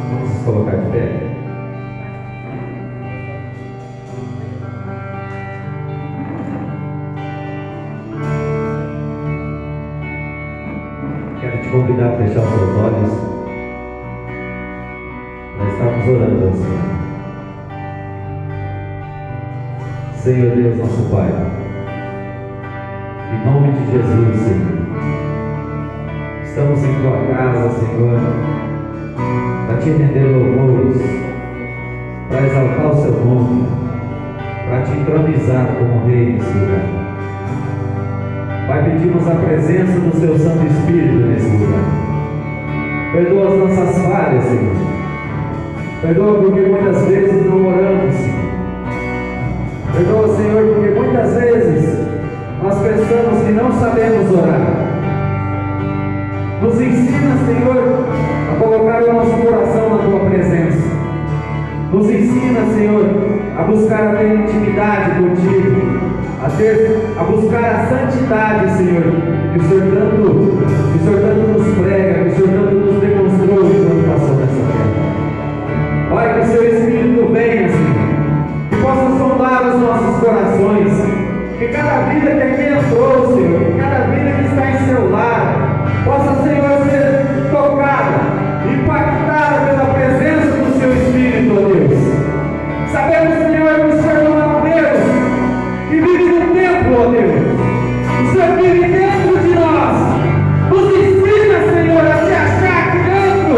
Vamos nos colocar de pé. Quero te convidar a fechar os seus olhos. Nós estamos orando ao Senhor. Senhor Deus, nosso Pai, em nome de Jesus, Senhor, estamos em tua casa, Senhor, para te render louvores, para exaltar o seu nome, para te entronizar como rei nesse lugar. Pai, pedimos a presença do seu Santo Espírito nesse lugar. Perdoa as nossas falhas, Senhor. Perdoa porque muitas vezes não oramos, Senhor. Perdoa, Senhor, porque muitas vezes nós pensamos que não sabemos orar. Nos ensina, Senhor, a colocar o nosso coração na tua presença. Nos ensina, Senhor, a buscar a ter intimidade contigo, a buscar a santidade, Senhor, que o Senhor tanto nos prega, que o Senhor tanto nos demonstrou quando passou nessa terra. Pai, que o seu Espírito venha, Senhor, que possa sondar os nossos corações, que cada vida que aqui entrou, Senhor, que cada vida que está em seu lar, possa, Senhor, ser tocada, impactada pela presença do seu Espírito, ó Deus. Sabemos, Senhor, que o Senhor não é um Deus que vive no templo, ó Deus. O Senhor vive dentro de nós. Nos ensina, Senhor, a te achar aqui dentro.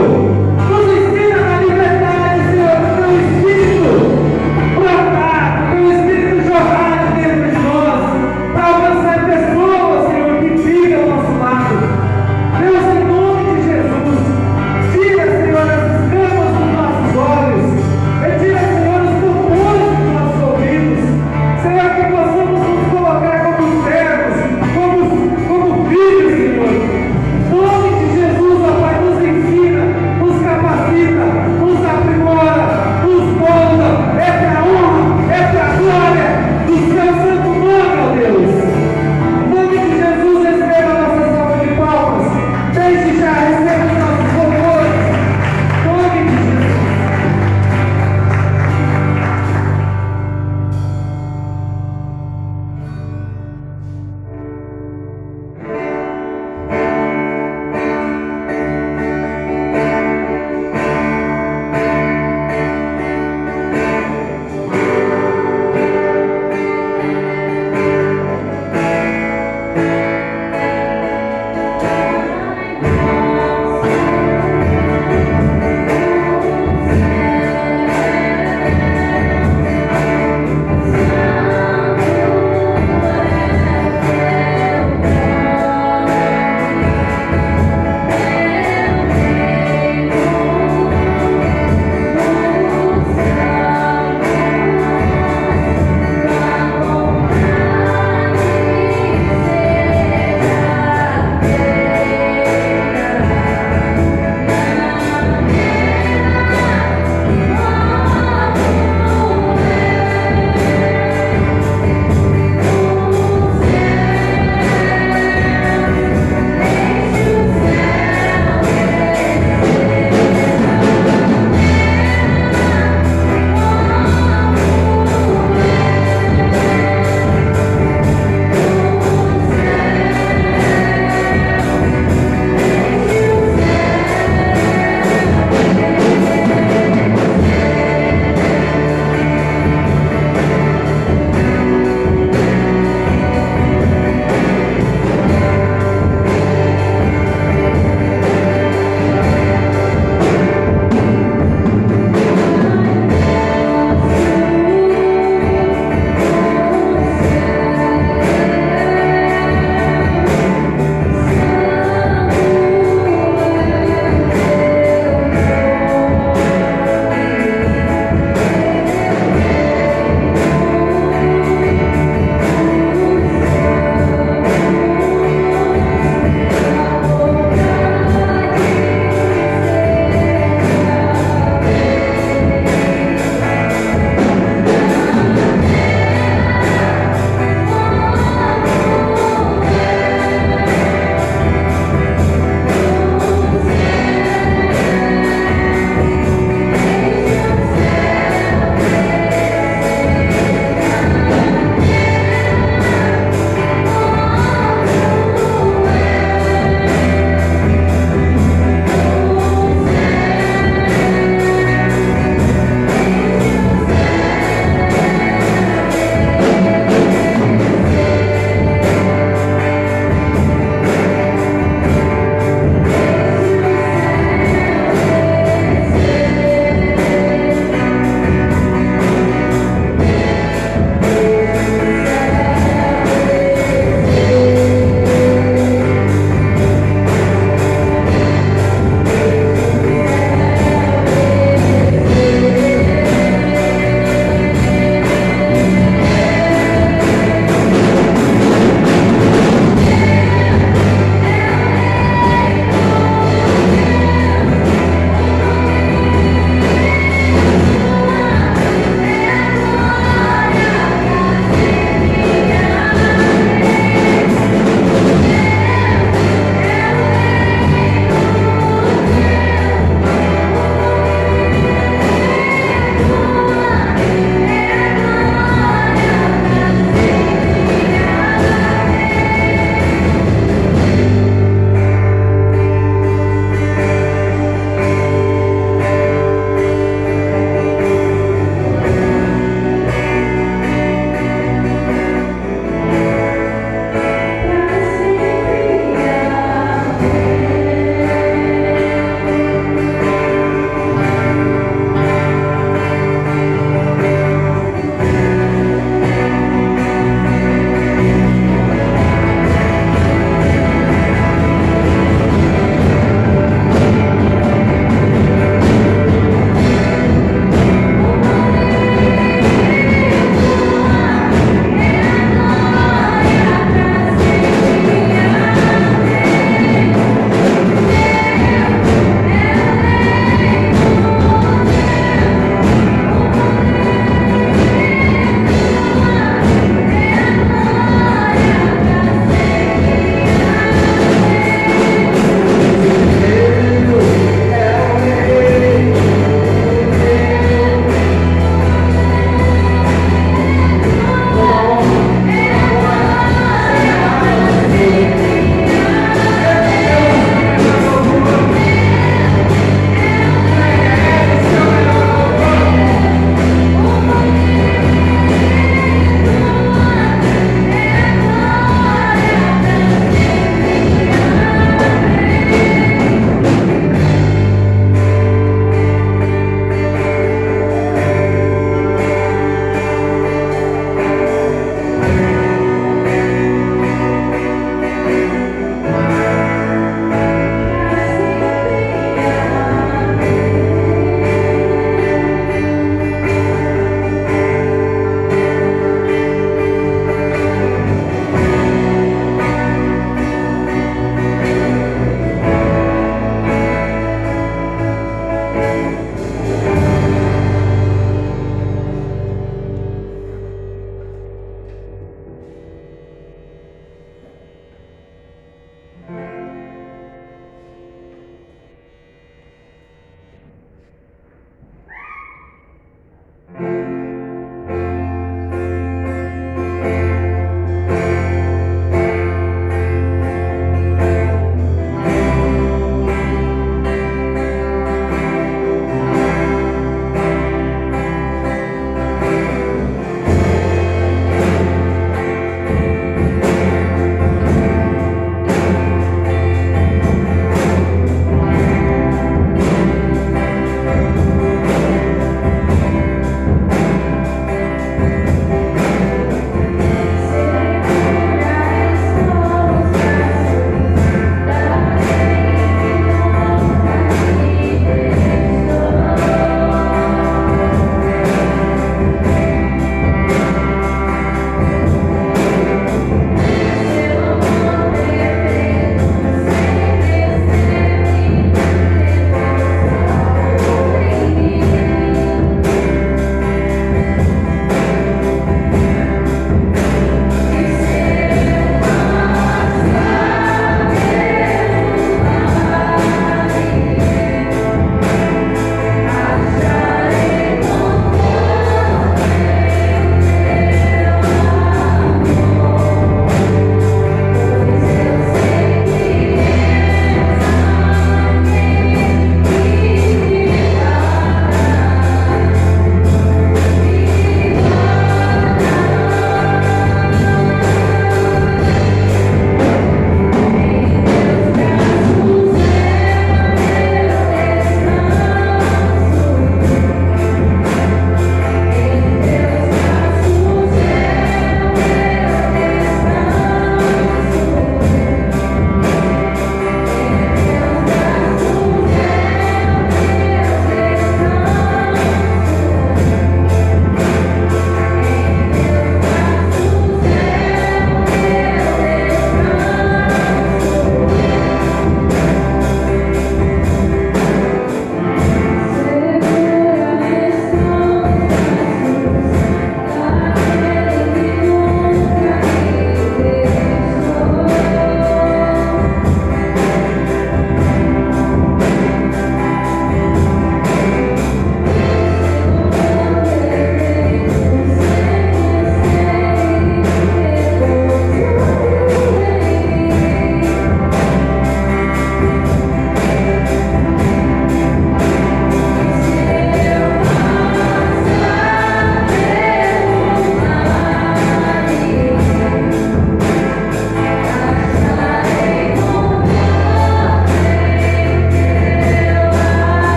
Nos ensina na liberdade, Senhor, do teu Espírito brotar, do teu Espírito jorrar de dentro de nós, para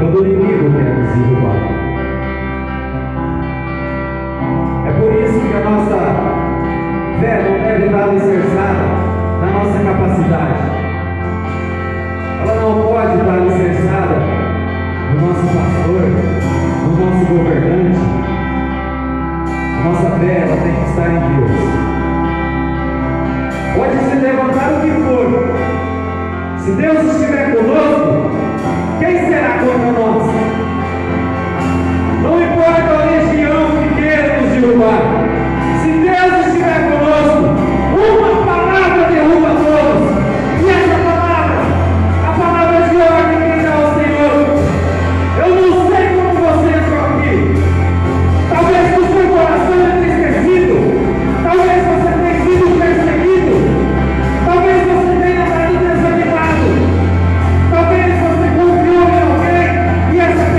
quando o inimigo quer nos derrubar. É por isso que a nossa fé não deve estar alicerçada na nossa capacidade. Ela não pode estar alicerçada no nosso pastor, no nosso governante. A nossa fé ela tem que estar em Deus. Pode se levantar o que for. Se Deus estiver conosco, quem será contra nós? Não importa a legião que queira nos derrubar. Se Deus estiver conosco, uma palavra derruba todos. E essa palavra, a palavra de ordem que dá ao Senhor. Eu não sei como você entrou aqui. Talvez o seu coração é entristecido. Talvez você tenha sido perseguido. Talvez você tenha estado desanimado. Talvez você confiou em alguém e essa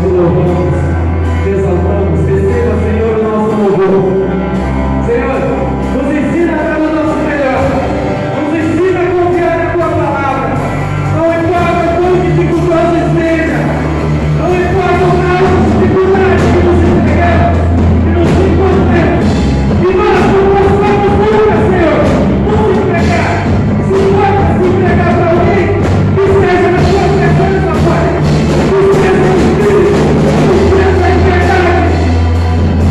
te louvamos, te exaltamos. Receba, Senhor, o nosso louvor. Senhor, nos ensina a dar o nosso melhor. Nos ensina a confiar na tua palavra. Não importa quão dificultoso esteja. Não importa o grau de dificuldade que nos entregamos, que nos encontremos. Que nós não possamos nunca, Senhor, nos entregar. Se for se entregar para alguém, que seja na tua presença, Pai. Que seja no Espírito, que seja em verdade.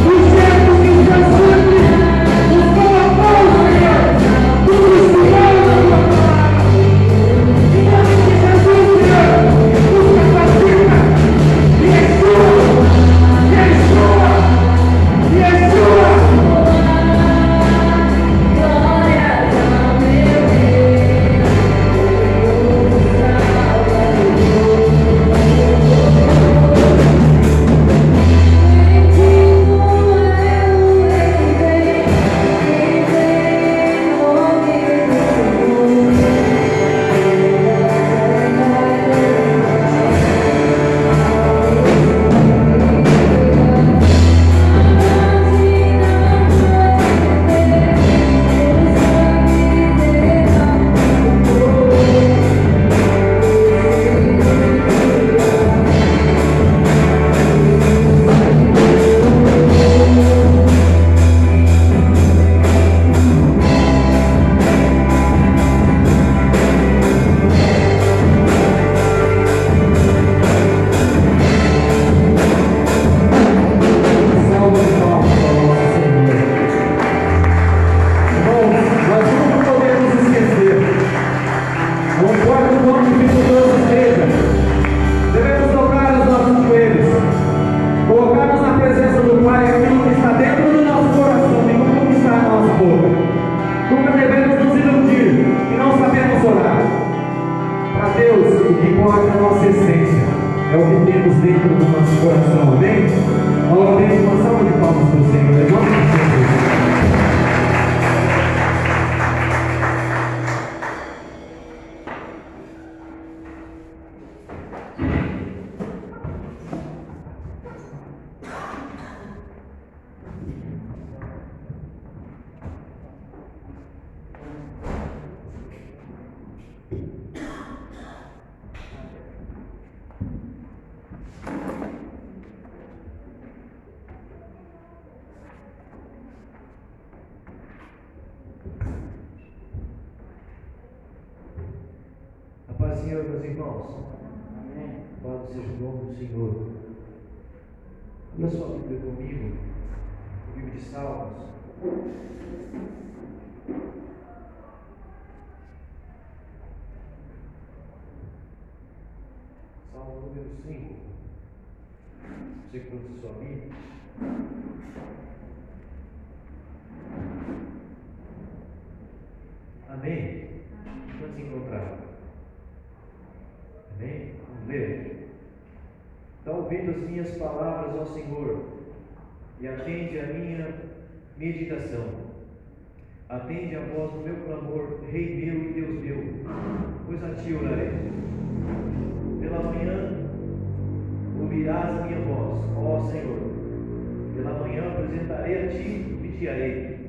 O jeito que o teu sangue nos colocou, Senhor. Tudo estimado na tua palavra. Em nome de Jesus, Senhor, nos capacita. Yeshua, Yeshua, Yeshua. Senhor, meus irmãos. Amém. Louvado seja o nome do Senhor. Abra sua Bíblia comigo, o livro de Salmos. Salmo número 5. Você que trouxe sua Bíblia. Amém? Vamos encontrar. Amém? Vamos ler. Dá ouvido as minhas palavras, ó Senhor, e atende a minha meditação. Atende a voz do meu clamor, Rei meu e Deus meu, pois a ti orarei. Pela manhã ouvirás a minha voz, ó Senhor. Pela manhã apresentarei a ti e vigiarei.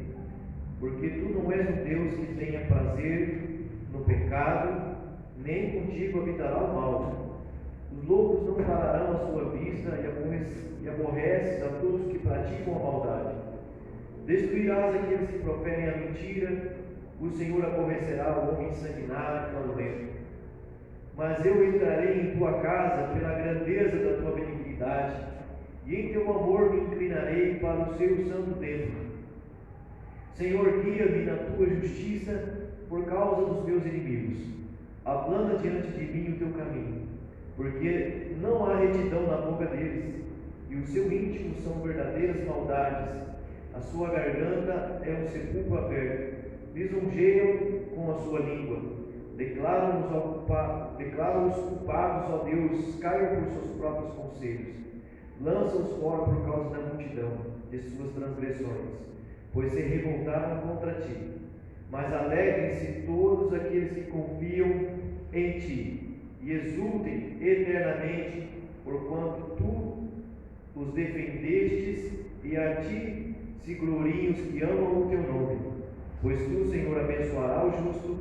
Porque tu não és um Deus que tenha prazer no pecado, nem contigo habitará o mal. Os loucos não pararão à sua vista e aborreces a todos que praticam a maldade. Destruirás aqueles que proferem a mentira, o Senhor aborrecerá o homem sanguinário e maldoso. Mas eu entrarei em tua casa pela grandeza da tua benignidade, e em teu amor me inclinarei para o seu santo templo. Senhor, guia-me na tua justiça por causa dos meus inimigos. Aplana diante de mim o teu caminho, porque não há retidão na boca deles, e o seu íntimo são verdadeiras maldades. A sua garganta é um sepulcro aberto. Lisonjeiam com a sua língua. Declaram-os culpados, ó Deus, caiam por seus próprios conselhos. Lança-os fora por causa da multidão de suas transgressões, pois se revoltaram contra ti. Mas alegrem-se todos aqueles que confiam em ti, e exultem eternamente, porquanto tu nos defendestes, e a ti se gloriam os que amam o teu nome. Pois tu, Senhor, abençoará o justo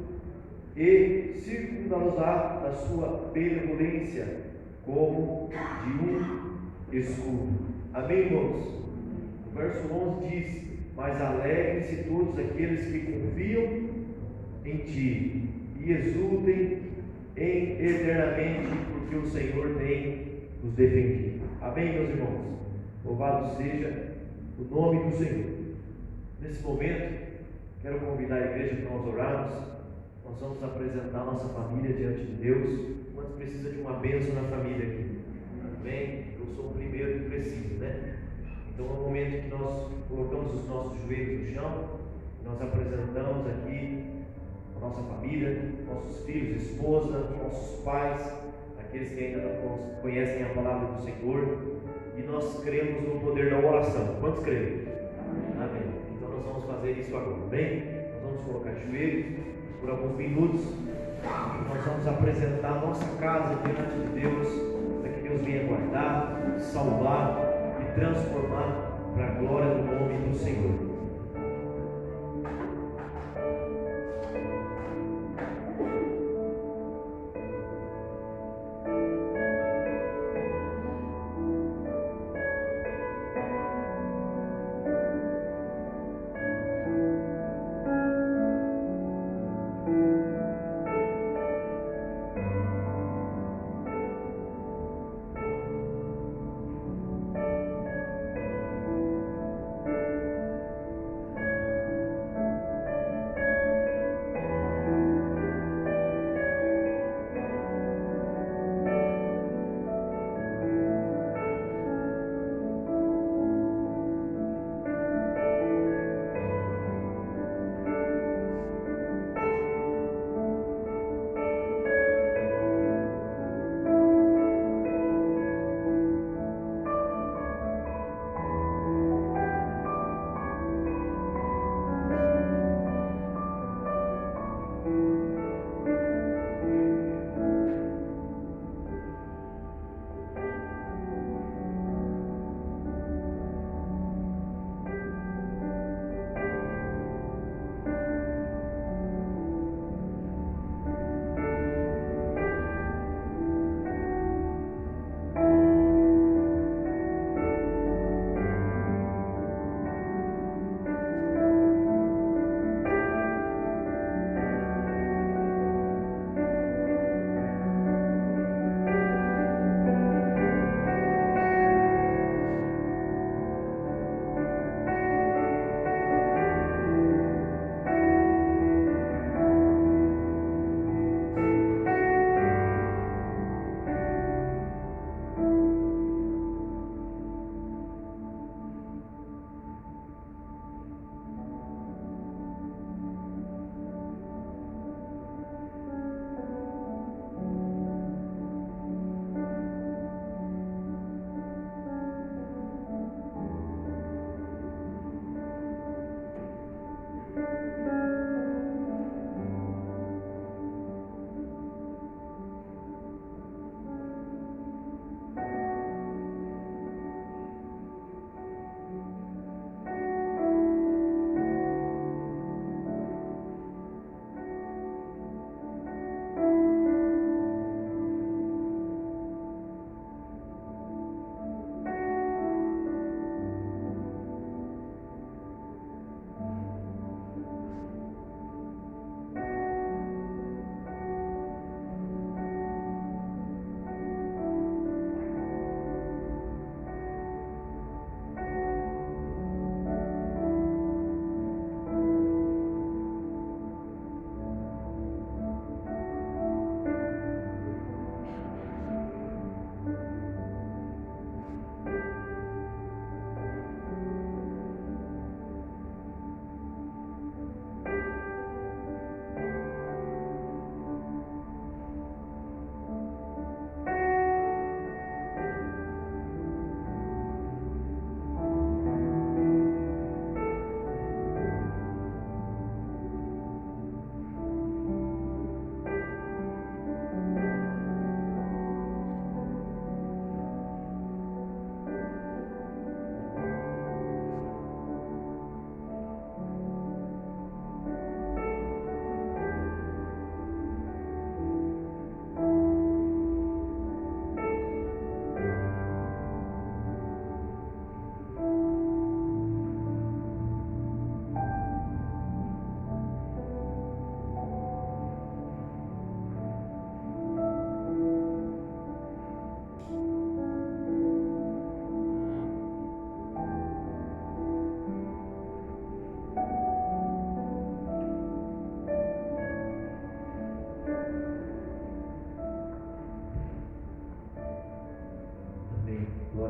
e circundá-los-á da sua benevolência, como de um escudo. Amém, irmãos? O verso 11 diz: mas alegrem-se todos aqueles que confiam em ti, e exultem eternamente, porque o Senhor tem nos defendido. Amém, meus irmãos? Louvado seja o nome do Senhor. Nesse momento, quero convidar a igreja para nós orarmos. Nós vamos apresentar nossa família diante de Deus. Quantos precisa de uma bênção na família aqui? Amém? Eu sou o primeiro que preciso, né? Então é o momento que nós colocamos os nossos joelhos no chão, nós apresentamos aqui a nossa família, nossos filhos, esposa, nossos pais, aqueles que ainda não conhecem a palavra do Senhor, e nós cremos no poder da oração. Quantos creem? Amém. Então nós vamos fazer isso agora, bem? Nós vamos colocar de joelhos por alguns minutos, e nós vamos apresentar a nossa casa diante de Deus, para que Deus venha guardar, salvar e transformar para a glória do nome do Senhor.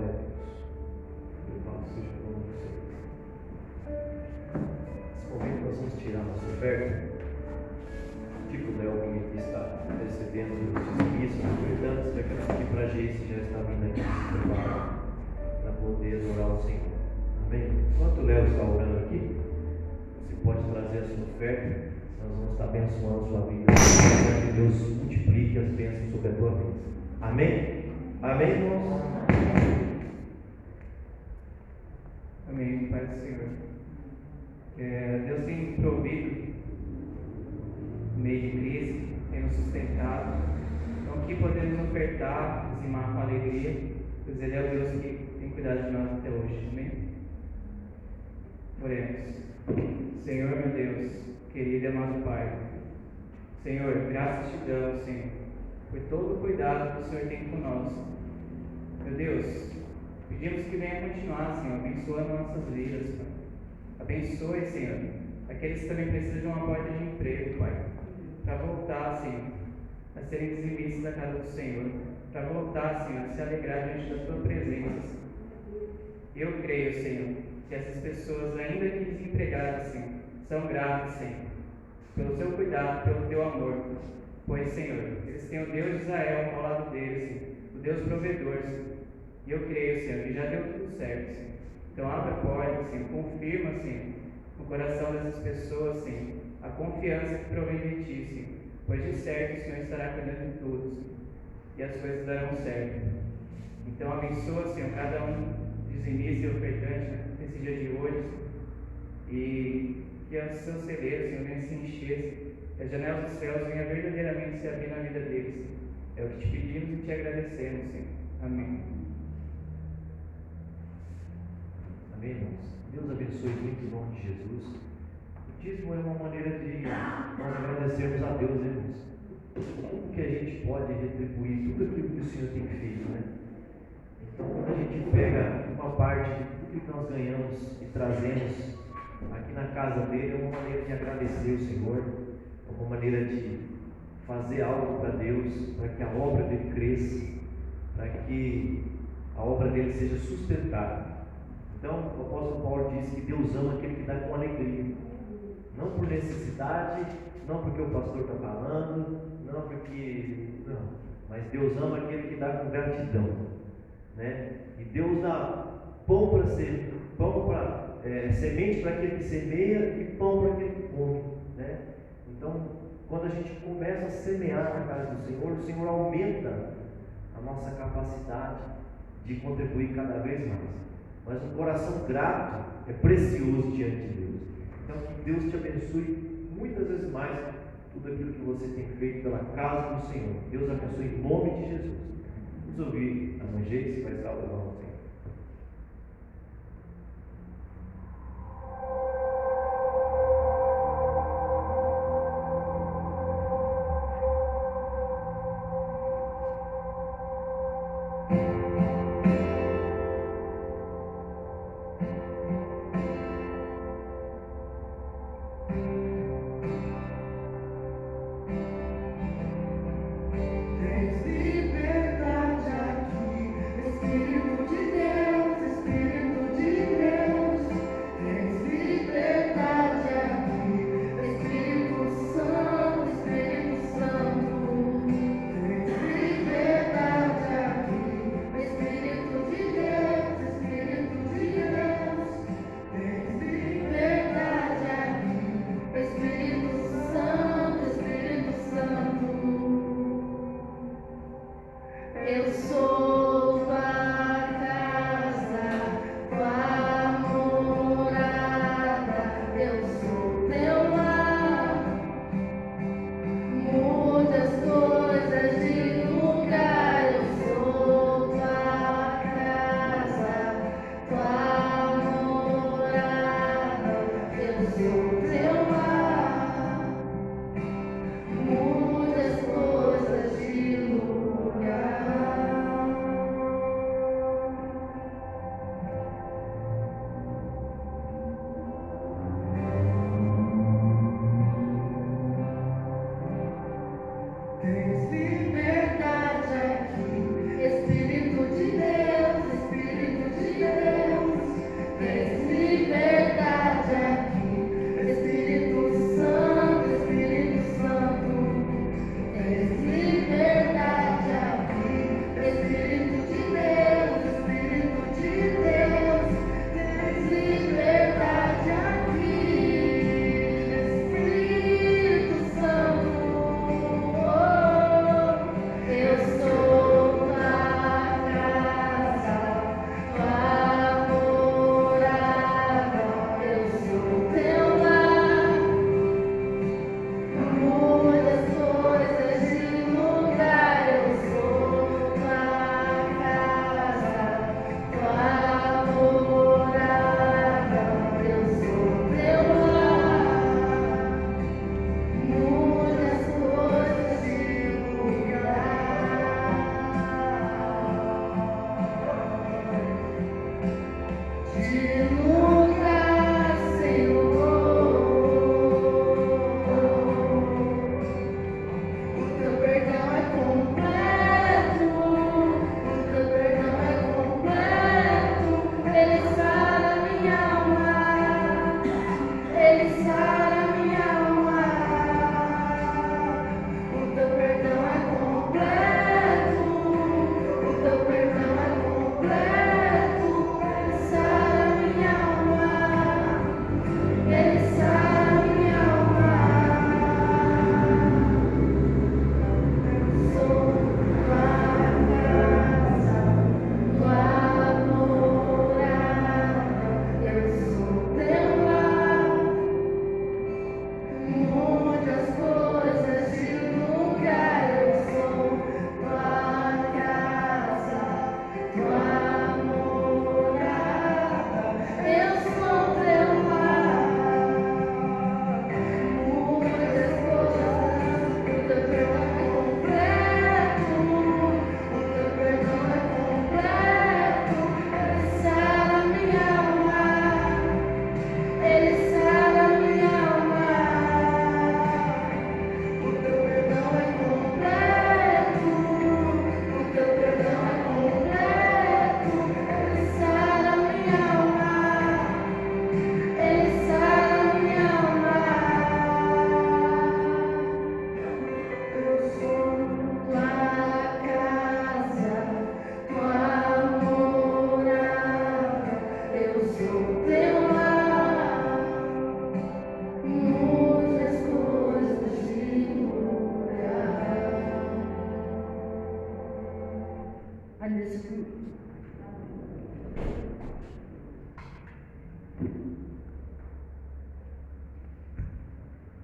Glória a Deus. Louvado seja o nome do Senhor. Nesse momento nós vamos tirar nossa oferta. Tipo o Léo que aqui está recebendo os dizimistas, ofertantes, já quero pedir para a Geice, já está vindo aqui se preparar para poder adorar o Senhor. Amém? Enquanto o Léo está orando aqui, você pode trazer a sua oferta, nós vamos estar abençoando a sua vida. Que Deus multiplique as bênçãos sobre a tua vida. Amém? Amém, irmãos? Amém, Pai do Senhor. Deus tem provido no meio de crise, tem nos sustentado. Então aqui podemos ofertar, dizimar com alegria, pois Ele é o Deus que tem cuidado de nós até hoje. Amém? Oremos. Senhor, meu Deus, querido e amado Pai, Senhor, graças te damos, Senhor, por todo o cuidado que o Senhor tem conosco. Meu Deus, pedimos que venha continuar, Senhor, abençoando nossas vidas, Pai. Abençoe, Senhor, aqueles que também precisam de uma porta de emprego, Pai, para voltar, Senhor, a serem dizimistas da casa do Senhor, para voltar, Senhor, a se alegrar diante da Tua presença. Eu creio, Senhor, que essas pessoas, ainda que desempregadas, Senhor, são gratas, Senhor, pelo Seu cuidado, pelo Teu amor, pois, Senhor, eles têm o Deus de Israel ao lado deles, Senhor, o Deus provedor, Senhor. E eu creio, Senhor, que já deu tudo certo, Senhor. Então abra a porta, Senhor, confirma, Senhor, no coração dessas pessoas, Senhor, a confiança que provém de Ti, Senhor, pois de certo o Senhor estará cuidando de tudo, Senhor, e as coisas darão certo. Então abençoa, Senhor, cada um dizimista e ofertante nesse dia de hoje, e que os seus celeiros, Senhor, venham se encher, que as janelas dos céus venham verdadeiramente se abrir na vida deles, Senhor. É o que te pedimos e te agradecemos, Senhor. Amém. Amém, irmãos? Deus abençoe muito em nome de Jesus. O dízimo é uma maneira de nós agradecermos a Deus, irmãos. Como que a gente pode retribuir tudo aquilo que o Senhor tem feito, né? Então, quando a gente pega uma parte de tudo que nós ganhamos e trazemos aqui na casa dele, é uma maneira de agradecer o Senhor, é uma maneira de fazer algo para Deus, para que a obra dele cresça, para que a obra dele seja sustentada. Então, o apóstolo Paulo diz que Deus ama aquele que dá com alegria, não por necessidade, não porque o pastor está falando, não porque. Não, mas Deus ama aquele que dá com gratidão, né? E Deus dá pão para ser, semente para aquele que semeia e pão para aquele que come, né? Então, quando a gente começa a semear na casa do Senhor, o Senhor aumenta a nossa capacidade de contribuir cada vez mais. Mas um coração grato é precioso diante de Deus. Então, que Deus te abençoe muitas vezes mais tudo aquilo que você tem feito pela casa do Senhor. Deus abençoe em nome de Jesus. Vamos ouvir a mãe Geice, vai estar adorando o Senhor. Tens liberdade aqui, Espírito de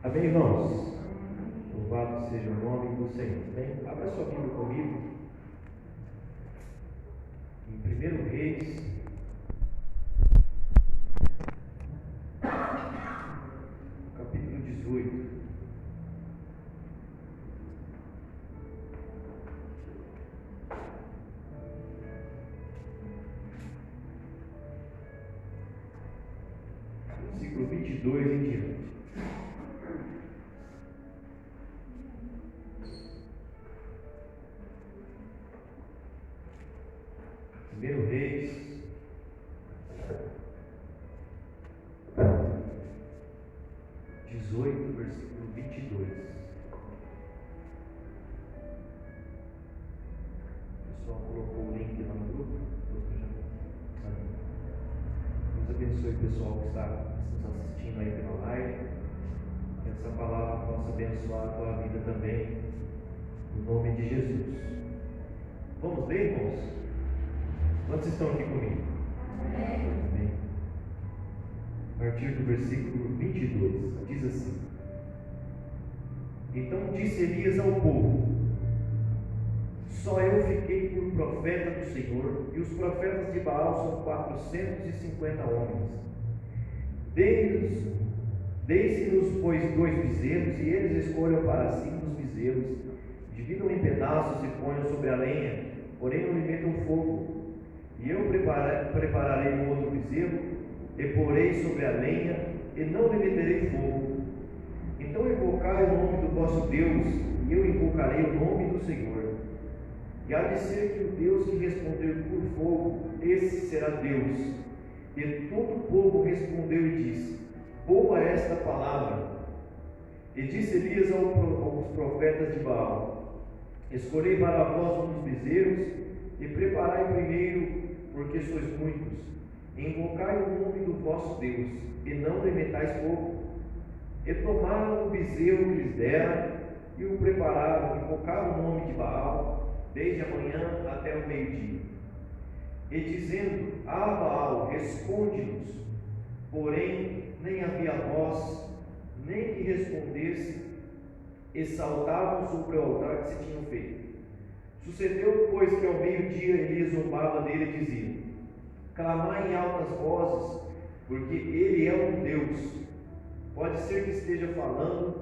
Amém, irmãos? Louvado seja o nome do Senhor. Bem, abra sua Bíblia comigo em 1 Reis, capítulo 18. Versículo 22 em diante. 1 Reis, versículo 22. O pessoal colocou o link lá no grupo. Deus abençoe o pessoal que está nos assistindo aí pela live. Que essa palavra possa abençoar a tua vida também, no nome de Jesus. Vamos ler, irmãos? Quantos estão aqui comigo? Amém. A partir do versículo 22, diz assim: Então disse Elias ao povo: Só eu fiquei por profeta do Senhor, e os profetas de Baal são 450 homens. Deis-nos, pois, 2 bezerros, e eles escolham para si dos bezerros, dividam em pedaços e ponham sobre a lenha, porém não lhe metam fogo. E eu prepararei um outro bezerro, e porei sobre a lenha, e não lhe meterei fogo. Então invocai o nome do vosso Deus, e eu invocarei o nome do Senhor. E há de ser que o Deus que responder por fogo, esse será Deus. E todo o povo respondeu e disse: Boa é esta palavra. E disse Elias aos profetas de Baal: Escolhei para vós um dos bezerros, e preparai primeiro, porque sois muitos. Invocai o nome do vosso Deus, e não lhe metais fogo. E tomaram o bezerro que lhes dera, e o prepararam, invocaram o nome de Baal, desde a manhã até o meio-dia. E dizendo: Baal, responde-nos. Porém, nem havia voz, nem que respondesse, e saltavam sobre o altar que se tinham feito. Sucedeu, pois, que ao meio-dia Elias zombava dele e dizia: Clamai em altas vozes, porque ele é um Deus. Pode ser que esteja falando,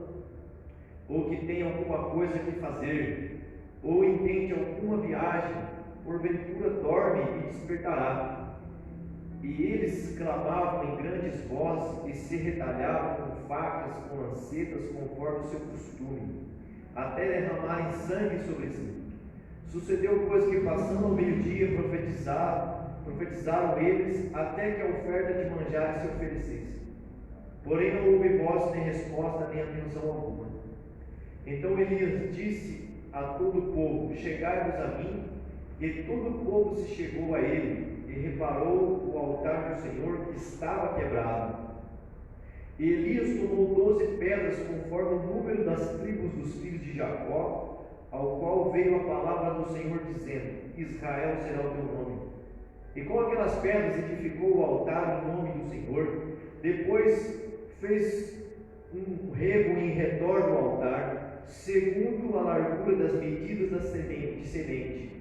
ou que tenha alguma coisa que fazer, ou intente alguma viagem, porventura dorme e despertará. E eles clamavam em grandes vozes e se retalhavam com facas, com lancetas, conforme o seu costume, até derramarem sangue sobre si. Sucedeu, pois, que passando ao meio-dia profetizaram eles, até que a oferta de manjares se oferecesse. Porém não houve voz, nem resposta, nem atenção alguma. Então Elias disse a todo o povo: Chegai-vos a mim. E todo o povo se chegou a ele, e reparou o altar do Senhor que estava quebrado. E Elias tomou 12 pedras, conforme o número das tribos dos filhos de Jacó, ao qual veio a palavra do Senhor, dizendo: Israel será o teu nome. E com aquelas pedras edificou o altar em nome do Senhor. Depois fez um rego em redor do altar, segundo a largura das medidas da semente.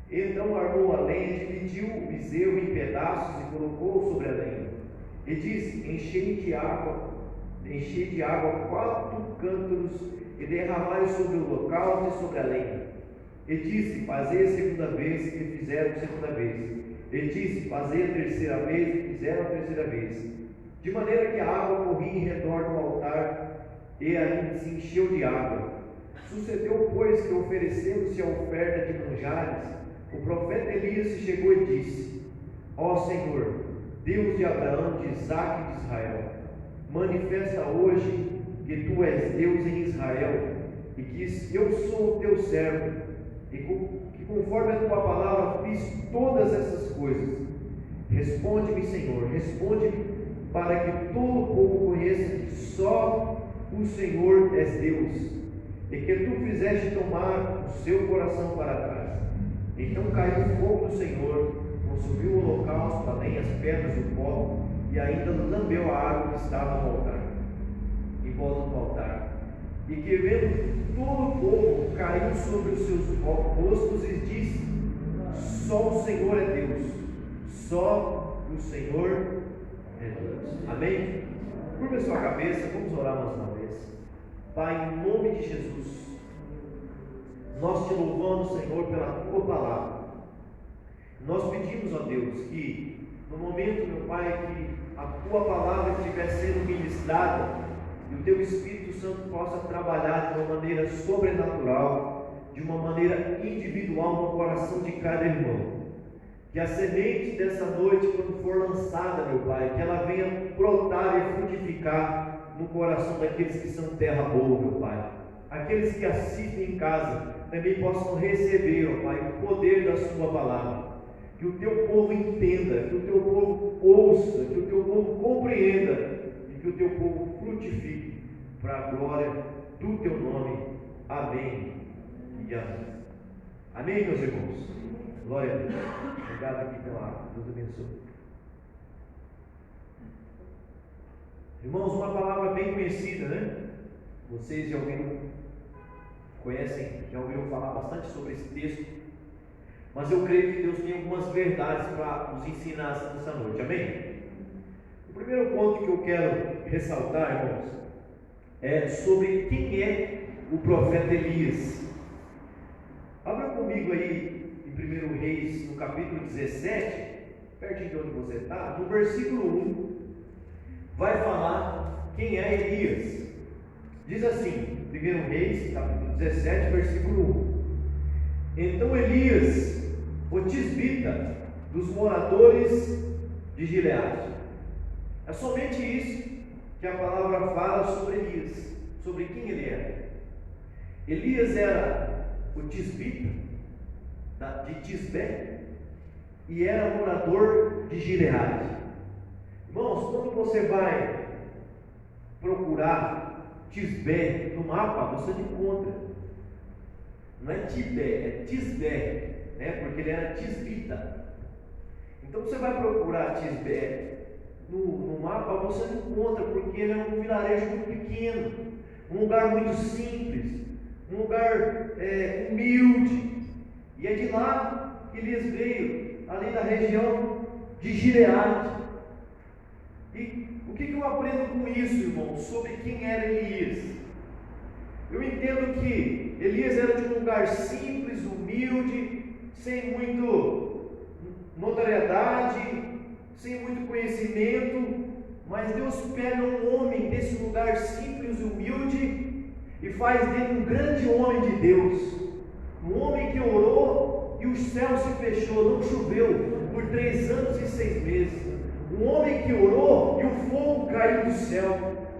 Então armou a lenha, dividiu o bezerro em pedaços e colocou sobre a lenha. E disse: Enchei de água 4 cântaros, e derramai sobre o holocausto e sobre a lenha. E disse: Fazei a segunda vez, e fizeram a segunda vez. E disse: Fazei a terceira vez, e fizeram a terceira vez. De maneira que a água corria em redor do altar, e ainda se encheu de água. Sucedeu, pois, que oferecendo-se a oferta de manjares, o profeta Elias se chegou e disse: Ó Senhor, Deus de Abraão, de Isaque e de Israel, manifesta hoje que tu és Deus em Israel, e que eu sou o teu servo, e que conforme a tua palavra fiz todas essas coisas. Responde-me, Senhor, responde-me, para que todo o povo conheça que só o Senhor és Deus, e que tu fizeste tomar o seu coração para trás. Então caiu o fogo do Senhor, consumiu o holocausto, a lenha, as pedras, o pó, e ainda lambeu a água que estava no altar. E volta do altar. E que vendo todo o povo caiu sobre os seus rostos e disse: só o Senhor é Deus, só o Senhor é Deus. Amém? Curva a sua cabeça, vamos orar mais uma vez. Pai, em nome de Jesus, nós te louvamos, Senhor, pela tua palavra. Nós pedimos a Deus que no momento, meu Pai, que a tua palavra estiver sendo ministrada e o teu Espírito Santo possa trabalhar de uma maneira sobrenatural, de uma maneira individual no coração de cada irmão. Que a semente dessa noite, quando for lançada, meu Pai, que ela venha brotar e frutificar no coração daqueles que são terra boa, meu Pai. Aqueles que assistem em casa também possam receber, ó Pai, o poder da sua palavra. Que o teu povo entenda, que o teu povo ouça, que o teu povo compreenda e que o teu povo frutifique para a glória do teu nome. Amém e amém. Amém, meus irmãos. Glória a Deus. Obrigado aqui pela água. Deus abençoe. Irmãos, uma palavra bem conhecida, né? Vocês já ouviram falar bastante sobre esse texto. Mas eu creio que Deus tem algumas verdades para nos ensinar nessa noite. Amém? O primeiro ponto que eu quero ressaltar, irmãos, é sobre quem é o profeta Elias. Abra comigo aí em 1 Reis, no capítulo 17, pertinho de onde você está, no versículo 1, vai falar quem é Elias. Diz assim, 1 Reis, capítulo 17, versículo 1. Então Elias, o tisbita, dos moradores de Gileade. É somente isso que a palavra fala sobre Elias, sobre quem ele era. Elias era o tisbita de Tisbé e era morador de Gileade. Irmãos, quando você vai procurar Tisbé no mapa, você não encontra. Não é Tibé, é Tisbé, né? Porque ele era tisbita. Então você vai procurar Tisbé no mapa, você não encontra, porque ele é um vilarejo muito pequeno, um lugar muito simples, um lugar humilde. E é de lá que Elias veio, ali da região de Gileade. E o que eu aprendo com isso, irmão, sobre quem era Elias? Eu entendo que Elias era de um lugar simples, humilde, sem muito notoriedade, sem muito conhecimento, mas Deus pega um homem desse lugar simples e humilde e faz dele um grande homem de Deus, um homem que orou e o céu se fechou, não choveu por 3 anos e 6 meses, um homem que orou e o fogo caiu do céu,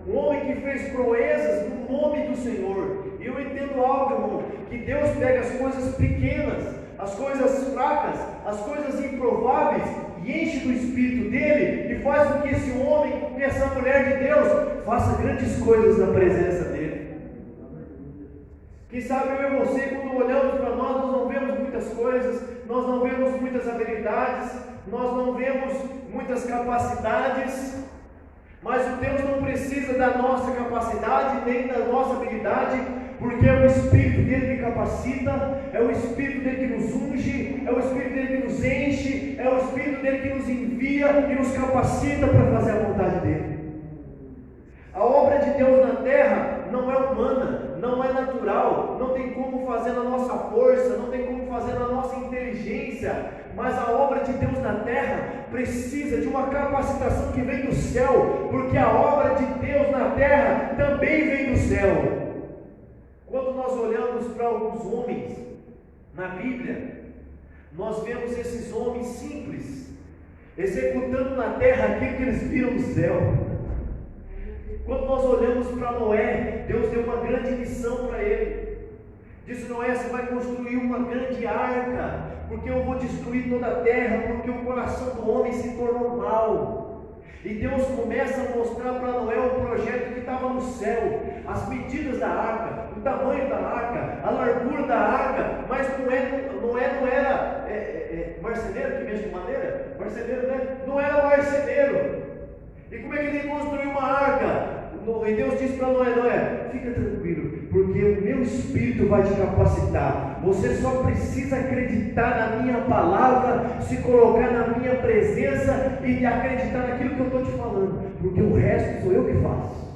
um homem que fez proezas no nome do Senhor. E eu entendo algo, irmão, que Deus pega as coisas pequenas, as coisas fracas, as coisas improváveis e enche do Espírito dele e faz com que esse homem, que essa mulher de Deus faça grandes coisas na presença dele. Quem sabe eu e você, quando olhamos para nós não vemos muitas coisas, nós não vemos muitas habilidades, nós não vemos muitas capacidades, mas o Deus não precisa da nossa capacidade nem da nossa habilidade, porque é o Espírito dele que capacita, é o Espírito dele que nos unge, é o Espírito dele que nos enche, é o Espírito dele que nos envia e nos capacita para fazer a vontade dele. A obra de Deus na terra não é humana, não é natural, não tem como fazer na nossa força, não tem como fazer na nossa inteligência, mas a obra de Deus na terra precisa de uma capacitação que vem do céu, porque a obra de Deus na terra também vem do céu. Quando nós olhamos para alguns homens na Bíblia, nós vemos esses homens simples, executando na terra aquilo que eles viram no céu. Quando nós olhamos para Noé, Deus deu uma grande missão para ele. Disse: Noé, você vai construir uma grande arca, porque eu vou destruir toda a terra, porque o coração do homem se tornou mau. E Deus começa a mostrar para Noé o projeto que estava no céu, as medidas da arca, o tamanho da arca, a largura da arca, mas Noé não era marceneiro que mexe com madeira? Marceneiro, né? Não era marceneiro. E como é que ele construiu uma arca? E Deus disse para Noé: Noé, fica tranquilo, porque o meu Espírito vai te capacitar. Você só precisa acreditar na minha palavra, se colocar na minha presença e acreditar naquilo que eu estou te falando, porque o resto sou eu que faço.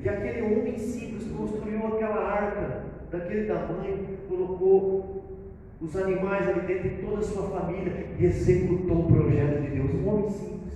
E aquele homem simples construiu aquela arca daquele tamanho, colocou os animais ali dentro e toda a sua família e executou o projeto de Deus. Um homem simples.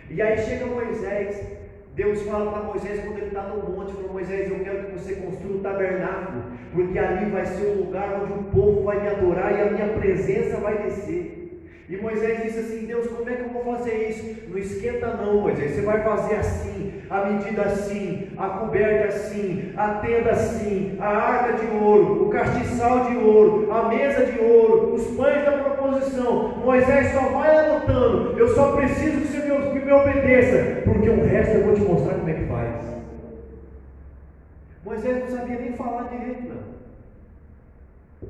E aí chega Moisés. Deus fala para Moisés quando ele está no monte: para Moisés, eu quero que você construa um tabernáculo, porque ali vai ser o lugar onde o povo vai me adorar e a minha presença vai descer. E Moisés disse assim: Deus, como é que eu vou fazer isso? Não esquenta não, Moisés, você vai fazer assim, a medida assim, a coberta assim, a tenda assim, a arca de ouro, o castiçal de ouro, a mesa de ouro, os pães da proposição. Moisés só vai anotando, eu só preciso que você me obedeça, porque o resto eu vou te mostrar como é que faz. Moisés não sabia nem falar direito, não.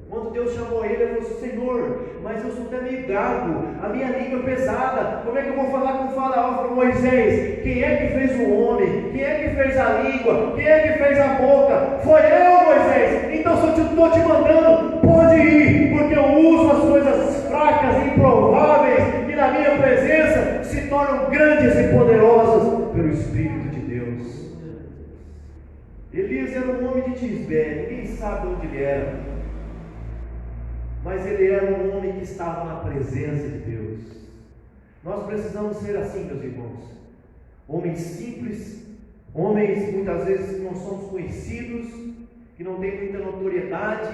Quando Deus chamou ele falou assim: Senhor, mas eu sou até meio gago, a minha língua é pesada, como é que eu vou falar com o faraó? Falou: Moisés, quem é que fez o homem? Quem é que fez a língua? Quem é que fez a boca? Foi eu, Moisés. Então se eu estou te mandando, pode ir, porque eu uso as coisas fracas, improváveis, que na minha presença se tornam grandes e poderosas pelo Espírito de Deus. Elias era um homem de Tisbé, ninguém sabe de onde ele era, mas ele era um homem que estava na presença de Deus. Nós precisamos ser assim, meus irmãos, homens simples, homens muitas vezes que não somos conhecidos, que não têm muita notoriedade,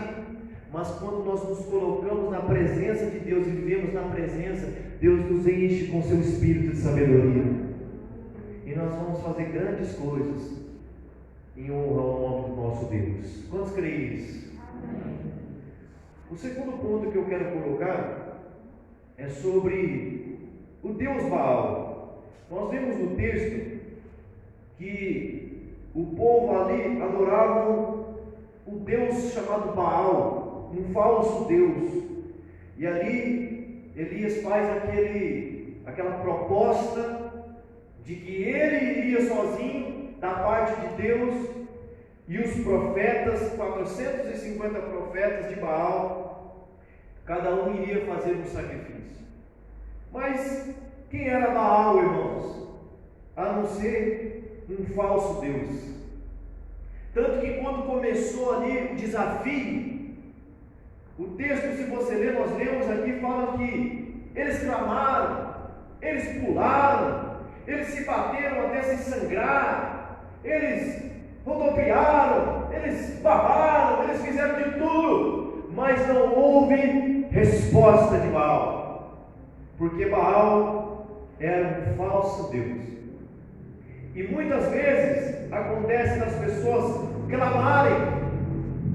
mas quando nós nos colocamos na presença de Deus e vivemos na presença, Deus nos enche com seu espírito de sabedoria, e nós vamos fazer grandes coisas em honra ao nome do nosso Deus. Quantos creem nisso? Amém. O segundo ponto que eu quero colocar é sobre o Deus Baal. Nós vemos no texto que o povo ali adorava o Deus chamado Baal, um falso Deus. E ali Elias faz aquela proposta de que ele iria sozinho da parte de Deus, e os profetas, 450 profetas de Baal, cada um iria fazer um sacrifício. Mas quem era Baal, irmãos? A não ser um falso Deus. Tanto que quando começou ali o desafio, o texto, se você ler, nós lemos aqui, fala que eles clamaram, eles pularam, eles se bateram até se sangrar, eles rodopiaram, eles babaram, eles fizeram de tudo, mas não houve resposta de Baal, porque Baal era um falso Deus. E muitas vezes acontece das pessoas clamarem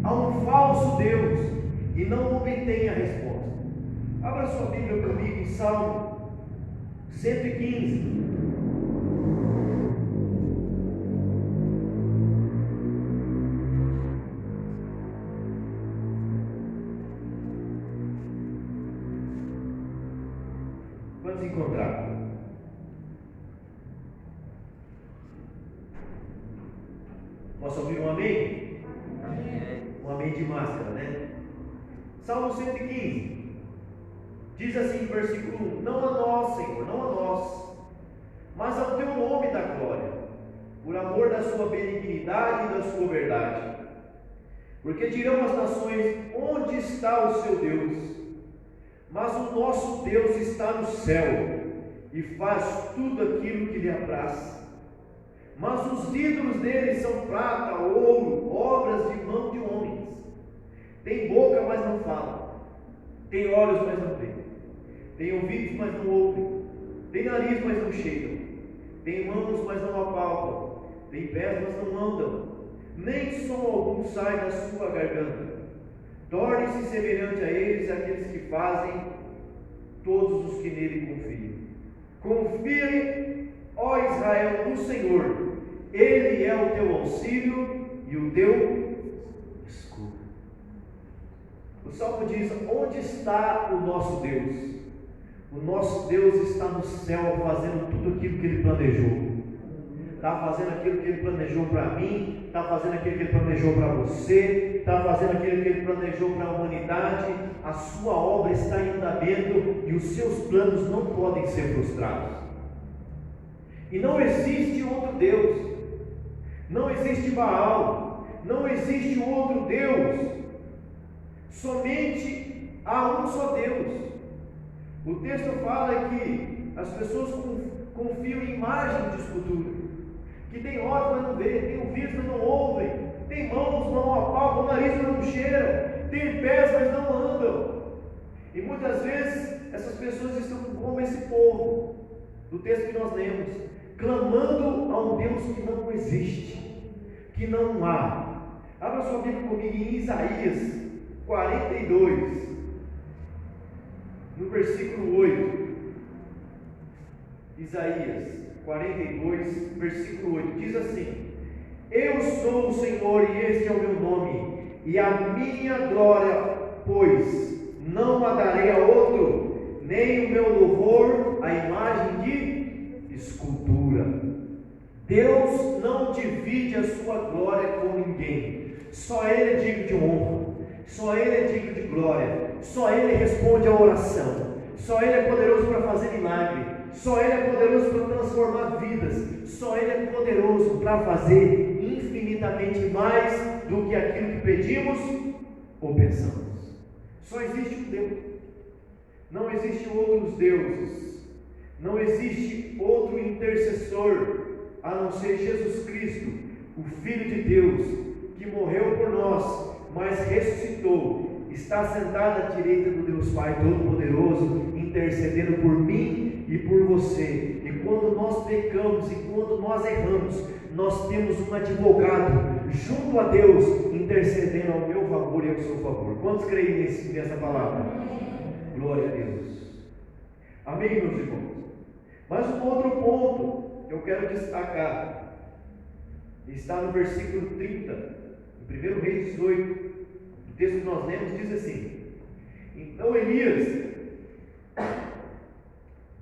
a um falso Deus e não obtêm a resposta. Abra sua Bíblia comigo em Salmo 115. Quantos encontraram? Posso ouvir um amém? Amém. Um amém de máscara, né? Salmo 115 diz assim no versículo 1: Não a nós, Senhor, não a nós, mas ao teu nome da glória, por amor da sua benignidade e da sua verdade. Porque dirão as nações: onde está o seu Deus? Mas o nosso Deus está no céu e faz tudo aquilo que lhe apraz. Mas os ídolos dele são prata, ouro, obras de mão de homens. Tem boca, mas não fala. Tem olhos, mas não vê. Tem ouvidos, mas não ouvem. Tem nariz, mas não cheiram. Tem mãos, mas não apalpam. Tem pés, mas não andam. Nem som algum sai da sua garganta. Torne-se semelhante a eles aqueles que fazem, todos os que nele confiam. Confie, ó Israel, no Senhor. Ele é o teu auxílio e o teu escudo. O Salmo diz: onde está o nosso Deus? O nosso Deus está no céu fazendo tudo aquilo que Ele planejou. está fazendo aquilo que Ele planejou para mim, está fazendo aquilo que Ele planejou para você, está fazendo aquilo que Ele planejou para a humanidade. A sua obra está em andamento e os seus planos não podem ser frustrados. E não existe outro Deus, não existe Baal, não existe outro Deus, somente há um só Deus. O texto fala que as pessoas confiam em imagens de escultura, que tem olhos, mas não vê, tem ouvidos, mas não ouvem, tem mãos, mas não apalpam, nariz, mas não cheiram, tem pés, mas não andam. E muitas vezes essas pessoas estão como esse povo do texto que nós lemos, clamando a um Deus que não existe, que não há. Abra sua Bíblia comigo em Isaías 42, no versículo 8. Isaías 42, versículo 8, diz assim: Eu sou o Senhor e este é o meu nome, e a minha glória, pois não a darei a outro, nem o meu louvor a imagem de escultura. Deus não divide a sua glória com ninguém, só Ele é digno de honra, só Ele é digno de glória, só Ele responde a oração, só Ele é poderoso para fazer milagre, só Ele é poderoso para transformar vidas, só Ele é poderoso para fazer infinitamente mais do que aquilo que pedimos ou pensamos. Só existe um Deus, não existem outros deuses, não existe outro intercessor a não ser Jesus Cristo, o Filho de Deus, que morreu por nós, mas ressuscitou, está sentado à direita do Deus Pai Todo-Poderoso, intercedendo por mim e por você. E quando nós pecamos e quando nós erramos, nós temos um advogado junto a Deus, intercedendo ao meu favor e ao seu favor. Quantos creem nessa palavra? Glória a Deus. Amém, meus irmãos? Mas um outro ponto que eu quero destacar está no versículo 30, em 1 Reis 18. O texto que nós lemos diz assim: Então Elias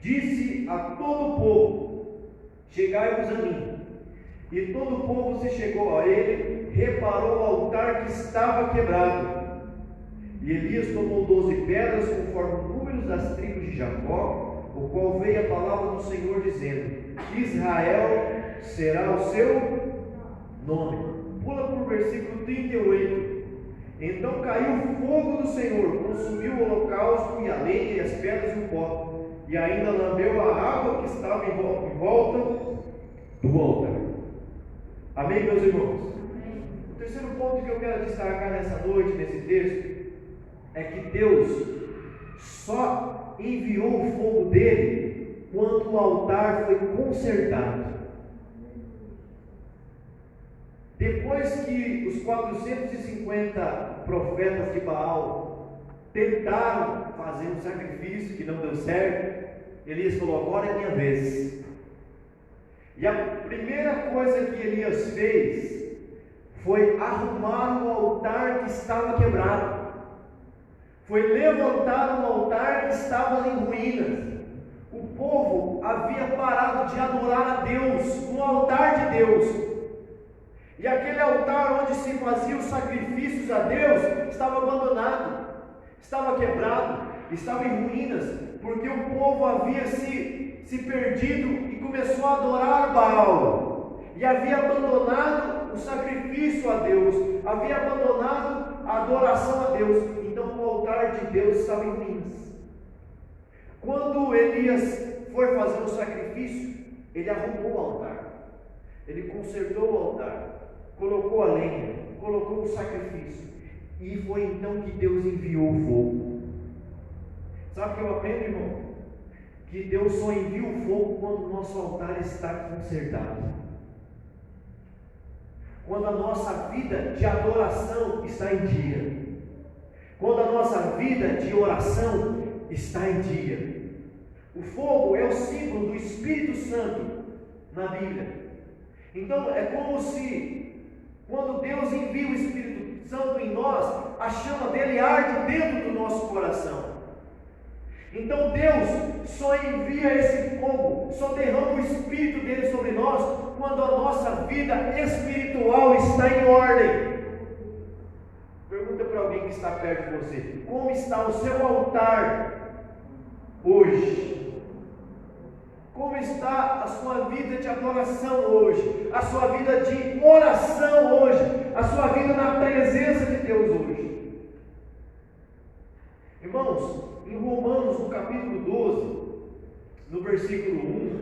disse a todo o povo: Chegai-vos a mim. E todo o povo se chegou a ele, reparou o altar que estava quebrado. E Elias tomou 12 pedras, conforme o número das tribos de Jacó, o qual veio a palavra do Senhor, dizendo: Israel será o seu nome. Pula para o versículo 38. Então caiu o fogo do Senhor, consumiu o holocausto e a lenha e as pedras e o pó, e ainda lambeu a água que estava em volta do altar. Amém, meus irmãos? O terceiro ponto que eu quero destacar nessa noite, nesse texto, é que Deus só enviou o fogo dele quando o altar foi consertado. Depois que os 450 profetas de Baal tentaram fazer um sacrifício que não deu certo, Elias falou: agora é minha vez. E a primeira coisa que Elias fez foi arrumar o altar que estava quebrado, foi levantar um altar que estava em ruínas. O povo havia parado de adorar a Deus no altar de Deus. E aquele altar onde se faziam os sacrifícios a Deus estava abandonado, estava quebrado, estava em ruínas, porque o povo havia se perdido e começou a adorar Baal, e havia abandonado o sacrifício a Deus, havia abandonado a adoração a Deus. Então o altar de Deus estava em ruínas. Quando Elias foi fazer o sacrifício, ele arrumou o altar, ele consertou o altar, colocou a lenha, colocou o sacrifício, e foi então que Deus enviou o fogo. Sabe o que eu aprendo, irmão? Que Deus só envia o fogo quando o nosso altar está consertado, quando a nossa vida de adoração está em dia, quando a nossa vida de oração está em dia. O fogo é o símbolo do Espírito Santo na Bíblia. Então é como se, quando Deus envia o Espírito Santo em nós, a chama dele arde dentro do nosso coração. Então Deus só envia esse fogo, só derrama o Espírito dele sobre nós quando a nossa vida espiritual está em ordem. Pergunta para alguém que está perto de você: como está o seu altar hoje? Como está a sua vida de adoração hoje? A sua vida de oração hoje? A sua vida na presença de Deus hoje? Irmãos, em Romanos, no capítulo 12, no versículo 1,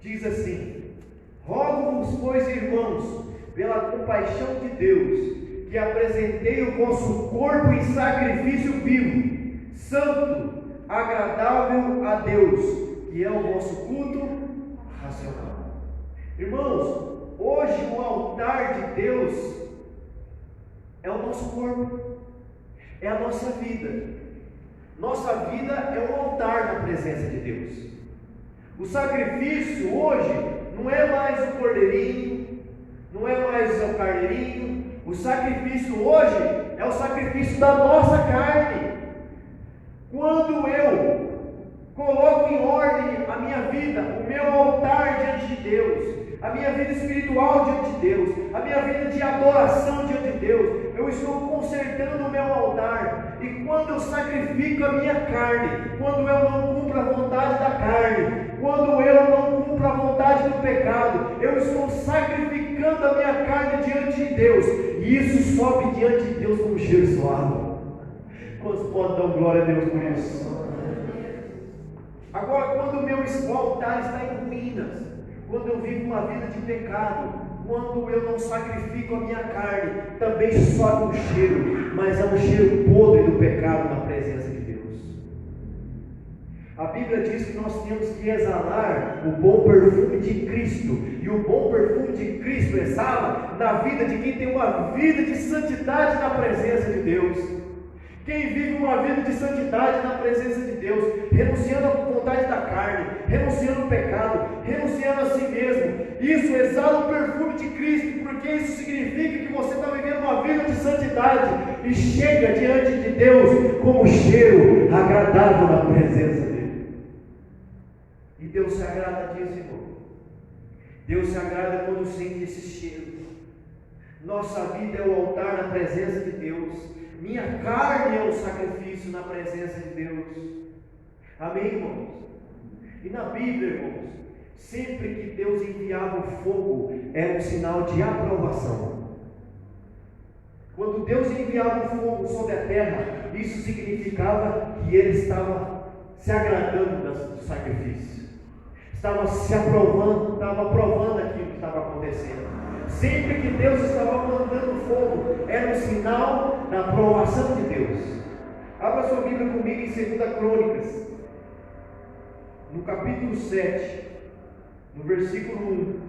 diz assim: rogo-vos, pois, irmãos, pela compaixão de Deus, que apresentei o vosso corpo em sacrifício vivo, santo, agradável a Deus, que é o vosso culto racional. Irmãos, hoje o altar de Deus é o nosso corpo, é a nossa vida. Nossa vida é um altar na presença de Deus. O sacrifício hoje não é mais o cordeirinho, não é mais o carneirinho. O sacrifício hoje é o sacrifício da nossa carne. Quando eu coloco em ordem a minha vida, o meu altar diante de Deus, a minha vida espiritual diante de Deus, a minha vida de adoração diante de Deus, eu estou consertando o meu altar. E quando eu sacrifico a minha carne, quando eu não cumpro a vontade da carne, quando eu não cumpro a vontade do pecado, eu estou sacrificando a minha carne diante de Deus, e isso sobe diante de Deus como cheiro suave. Quantos podem dar glória a Deus por isso? Agora, quando o meu altar está em ruínas, quando eu vivo uma vida de pecado, quando eu não sacrifico a minha carne, também sobe um cheiro, mas é um cheiro podre do pecado na presença de Deus. A Bíblia diz que nós temos que exalar o bom perfume de Cristo, e o bom perfume de Cristo exala na vida de quem tem uma vida de santidade na presença de Deus. Quem vive uma vida de santidade na presença de Deus, renunciando à vontade da carne, renunciando ao pecado, renunciando a si mesmo, isso exala o perfume de Cristo, porque isso significa que você está vivendo uma vida de santidade e chega diante de Deus como cheiro agradável na presença dele. E Deus se agrada disso, irmão. Deus se agrada quando sente esse cheiro. Nossa vida é o altar na presença de Deus. Minha carne é um sacrifício na presença de Deus. Amém, irmãos? E na Bíblia, irmãos, sempre que Deus enviava o fogo, era um sinal de aprovação. Quando Deus enviava o fogo sobre a terra, isso significava que Ele estava se agradando do sacrifício, estava se aprovando, estava aprovando aquilo que estava acontecendo. Sempre que Deus estava mandando fogo, era um sinal da aprovação de Deus. Abra sua Bíblia comigo em 2 Crônicas, no capítulo 7, no versículo 1.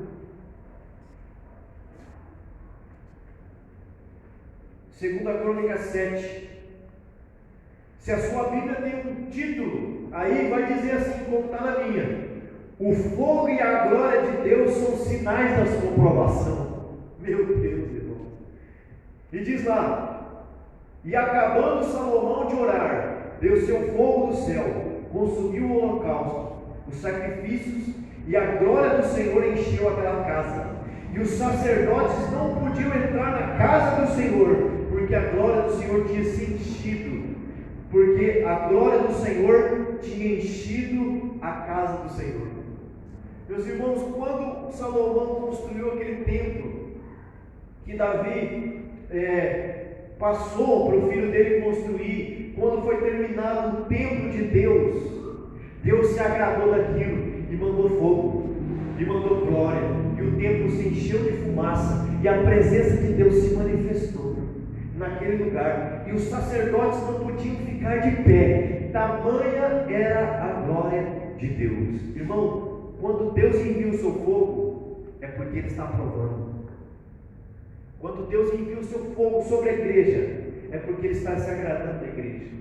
2 Crônicas 7. Se a sua Bíblia tem um título, aí vai dizer assim como está na minha: o fogo e a glória de Deus são sinais da sua aprovação. Meu Deus, irmão. E diz lá: e acabando Salomão de orar, desceu fogo do céu, consumiu o holocausto, os sacrifícios, e a glória do Senhor encheu aquela casa. E os sacerdotes não podiam entrar na casa do Senhor, porque a glória do Senhor tinha se enchido, porque a glória do Senhor tinha enchido a casa do Senhor. Meus irmãos, quando Salomão construiu aquele templo que Davi passou para o filho dele construir, quando foi terminado o templo de Deus, Deus se agradou daquilo e mandou fogo, e mandou glória, e o templo se encheu de fumaça, e a presença de Deus se manifestou naquele lugar, e os sacerdotes não podiam ficar de pé, tamanha era a glória de Deus. Irmão, quando Deus envia o seu fogo, é porque Ele está aprovando. Quando Deus envia o seu fogo sobre a igreja, é porque Ele está se agradando da igreja.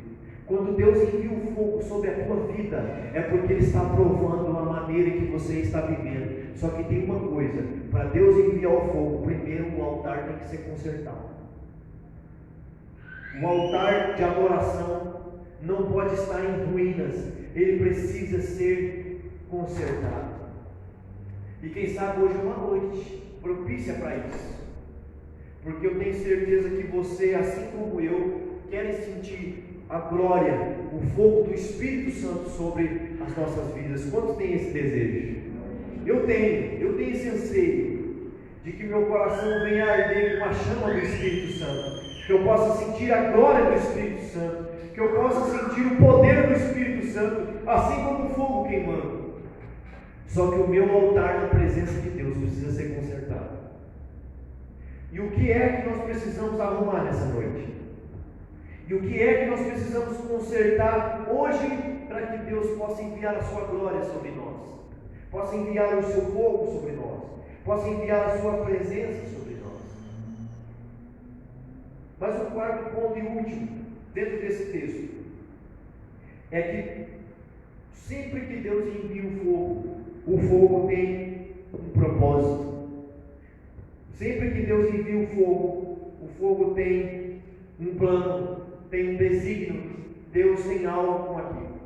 Quando Deus envia o fogo sobre a tua vida, é porque Ele está aprovando a maneira em que você está vivendo. Só que tem uma coisa: para Deus enviar o fogo, primeiro o altar tem que ser consertado. O altar de adoração não pode estar em ruínas, ele precisa ser consertado. E quem sabe hoje é uma noite propícia para isso, porque eu tenho certeza que você, assim como eu, quer sentir a glória, o fogo do Espírito Santo sobre as nossas vidas. Quantos têm esse desejo? Eu tenho esse anseio de que meu coração venha arder com a chama do Espírito Santo, que eu possa sentir a glória do Espírito Santo, que eu possa sentir o poder do Espírito Santo, assim como o fogo queimando. Só que o meu altar na presença de Deus precisa ser consertado. E o que é que nós precisamos arrumar nessa noite? E o que é que nós precisamos consertar hoje para que Deus possa enviar a sua glória sobre nós, possa enviar o seu fogo sobre nós, possa enviar a sua presença sobre nós? Mas o quarto ponto e último dentro desse texto é que sempre que Deus envia o fogo tem um propósito. Sempre que Deus envia o fogo tem um plano, tem um desígnio. Deus tem algo com aquilo.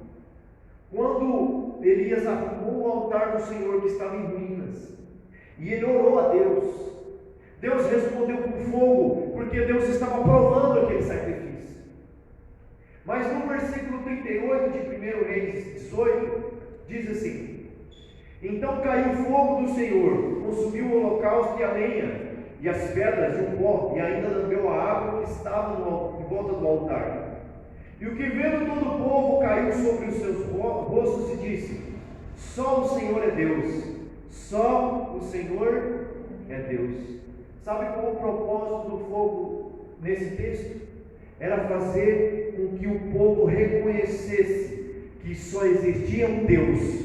Quando Elias arrumou o altar do Senhor que estava em ruínas, e ele orou a Deus, Deus respondeu com fogo, porque Deus estava provando aquele sacrifício. Mas no versículo 38 de 1 Reis 18, diz assim: então caiu o fogo do Senhor, consumiu o holocausto e a lenha, e as pedras e o pó, e ainda lambeu a água que estava em volta do altar. E o que vendo todo o povo caiu sobre os seus rostos e disse: só o Senhor é Deus, só o Senhor é Deus. Sabe qual o propósito do fogo nesse texto? Era fazer com que o povo reconhecesse que só existia um Deus,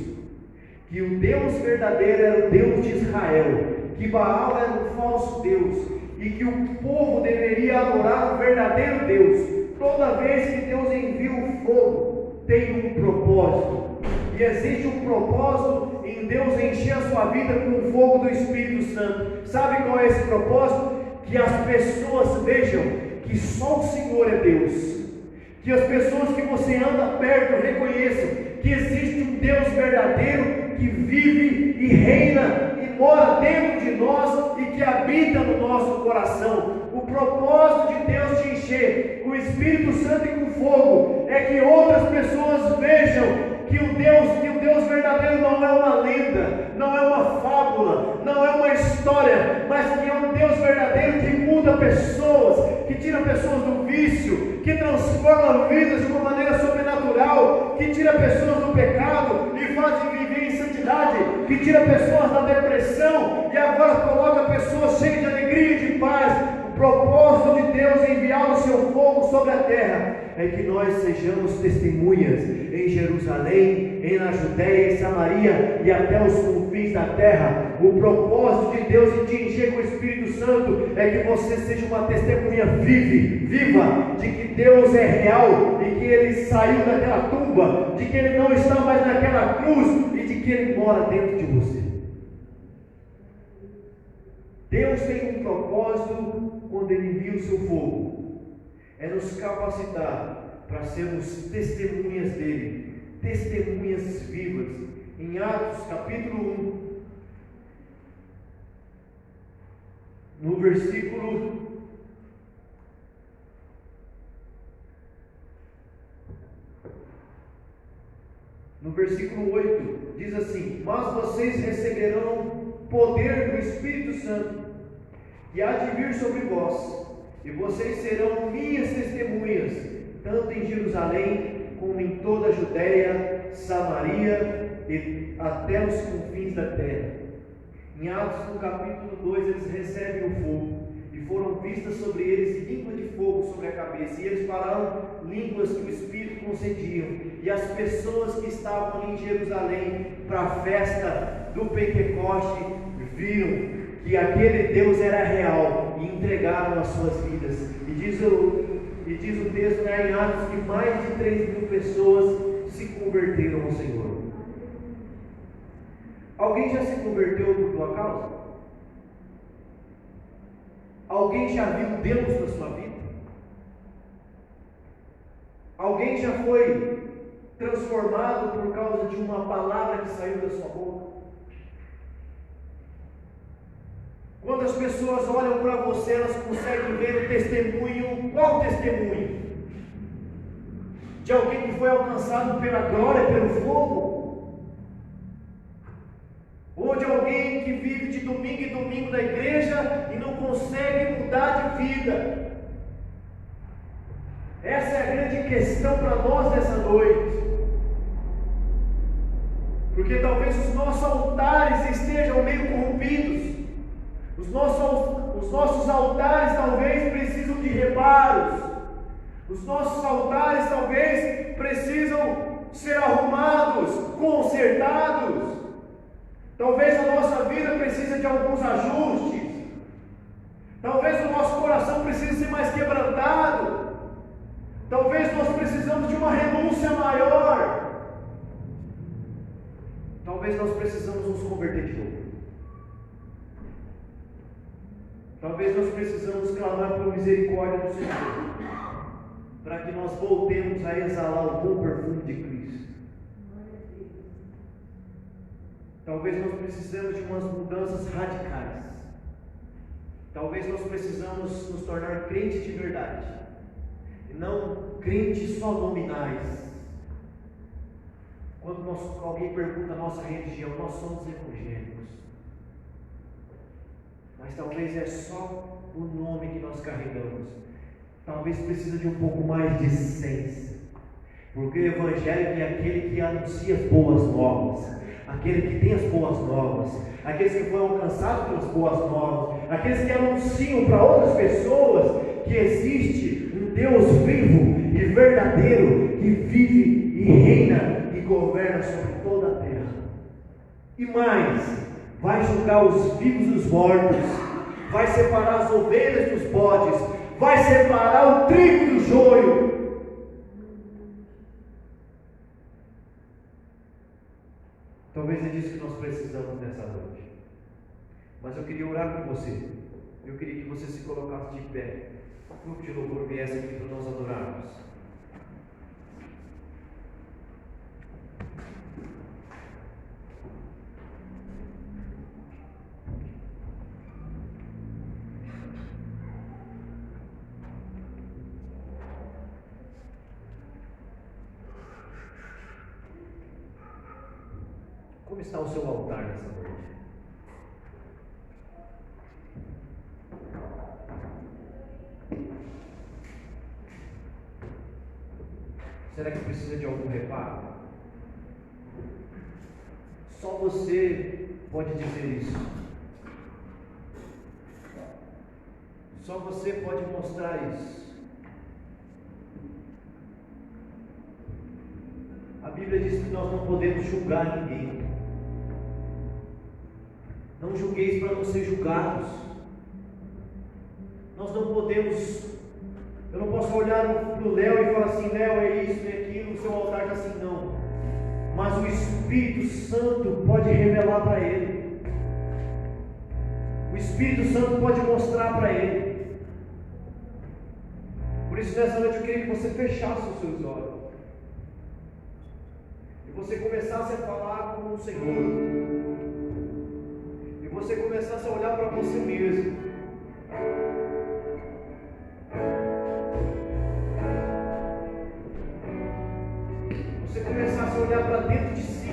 que o Deus verdadeiro era o Deus de Israel, que Baal era um falso Deus, e que o povo deveria adorar o verdadeiro Deus. Toda vez que Deus envia o fogo, tem um propósito, e existe um propósito em Deus encher a sua vida com o fogo do Espírito Santo. Sabe qual é esse propósito? Que as pessoas vejam que só o Senhor é Deus, que as pessoas que você anda perto reconheçam que existe um Deus verdadeiro que vive e reina e mora dentro de nós e que habita no nosso coração. O propósito de Deus te encher com o Espírito Santo e com fogo é que outras pessoas vejam que o Deus verdadeiro não é uma lenda, não é uma fábula, não é uma história, mas que é um Deus verdadeiro que muda pessoas, que tira pessoas do vício, que transforma vidas de uma maneira sobrenatural, que tira pessoas do pecado e faz viver em santidade, que tira pessoas da depressão e agora coloca pessoas cheias de alegria e de paz. O propósito de Deus em enviar o seu fogo sobre a terra é que nós sejamos testemunhas em Jerusalém, na Judéia, em Samaria e até os confins da terra. O propósito de Deus em te encher com o Espírito Santo é que você seja uma testemunha viva de que Deus é real e que Ele saiu daquela tumba, de que Ele não está mais naquela cruz e de que Ele mora dentro de você. Deus tem um propósito quando Ele envia o seu fogo, é nos capacitar para sermos testemunhas dEle, testemunhas vivas. Em Atos capítulo 1, no versículo 8, diz assim: mas vocês receberão poder do Espírito Santo, que há de vir sobre vós, e vocês serão minhas testemunhas, tanto em Jerusalém, como em toda a Judéia, Samaria e até os confins da terra. Em Atos, no capítulo 2, eles recebem o fogo, e foram vistas sobre eles línguas de fogo sobre a cabeça, e eles falaram línguas que o Espírito concedia. E as pessoas que estavam ali em Jerusalém para a festa do Pentecoste viram que aquele Deus era real e entregaram as suas vidas. E diz o texto em Atos que mais de 3.000 pessoas se converteram ao Senhor. Alguém já se converteu por tua causa? Alguém já viu Deus na sua vida? Alguém já foi transformado por causa de uma palavra que saiu da sua boca? Quando as pessoas olham para você, elas conseguem ver o testemunho. Qual testemunho? De alguém que foi alcançado pela glória, pelo fogo? Ou de alguém que vive de domingo em domingo na igreja e não consegue mudar de vida? Essa é a grande questão para nós nessa noite. Porque talvez os nossos altares estejam meio corrompidos. Os nossos altares talvez precisam de reparos. Os nossos altares talvez precisam ser arrumados, consertados. Talvez a nossa vida precise de alguns ajustes. Talvez o nosso coração precise ser mais quebrantado. Talvez nós precisamos de uma renúncia maior. Talvez nós precisamos nos converter de novo. Talvez nós precisamos clamar por misericórdia do Senhor, para que nós voltemos a exalar o bom perfume de Cristo. Talvez nós precisemos de umas mudanças radicais. Talvez nós precisamos nos tornar crentes de verdade, e não crentes só nominais. Quando alguém pergunta a nossa religião, nós somos evangélicos. Mas talvez é só o nome que nós carregamos. Talvez precisa de um pouco mais de essência. Porque o evangélico é aquele que anuncia as boas novas, aquele que tem as boas novas, aqueles que foram alcançados pelas boas novas, aqueles que anunciam para outras pessoas que existe um Deus vivo e verdadeiro, que vive e reina e governa sobre toda a terra. E mais, vai julgar os vivos dos mortos, vai separar as ovelhas dos bodes, vai separar o trigo do joio. Talvez é disso que nós precisamos nessa noite. Mas eu queria orar com você. Eu queria que você se colocasse de pé. O grupo de louvor viesse aqui para nós adorarmos. Como está o seu altar nessa noite? Será que precisa de algum reparo? Só você pode dizer isso. Só você pode mostrar isso. A Bíblia diz que nós não podemos julgar ninguém. Não julgueis para não ser julgados. Nós não podemos. Eu não posso olhar para o Léo e falar assim: Léo, é isso, é aquilo, o seu altar está assim, não. Mas o Espírito Santo pode revelar para ele. O Espírito Santo pode mostrar para ele. Por isso, nessa noite eu queria que você fechasse os seus olhos e você começasse a falar com o Senhor. Você começasse a olhar para você mesmo. Você começasse a olhar para dentro de si.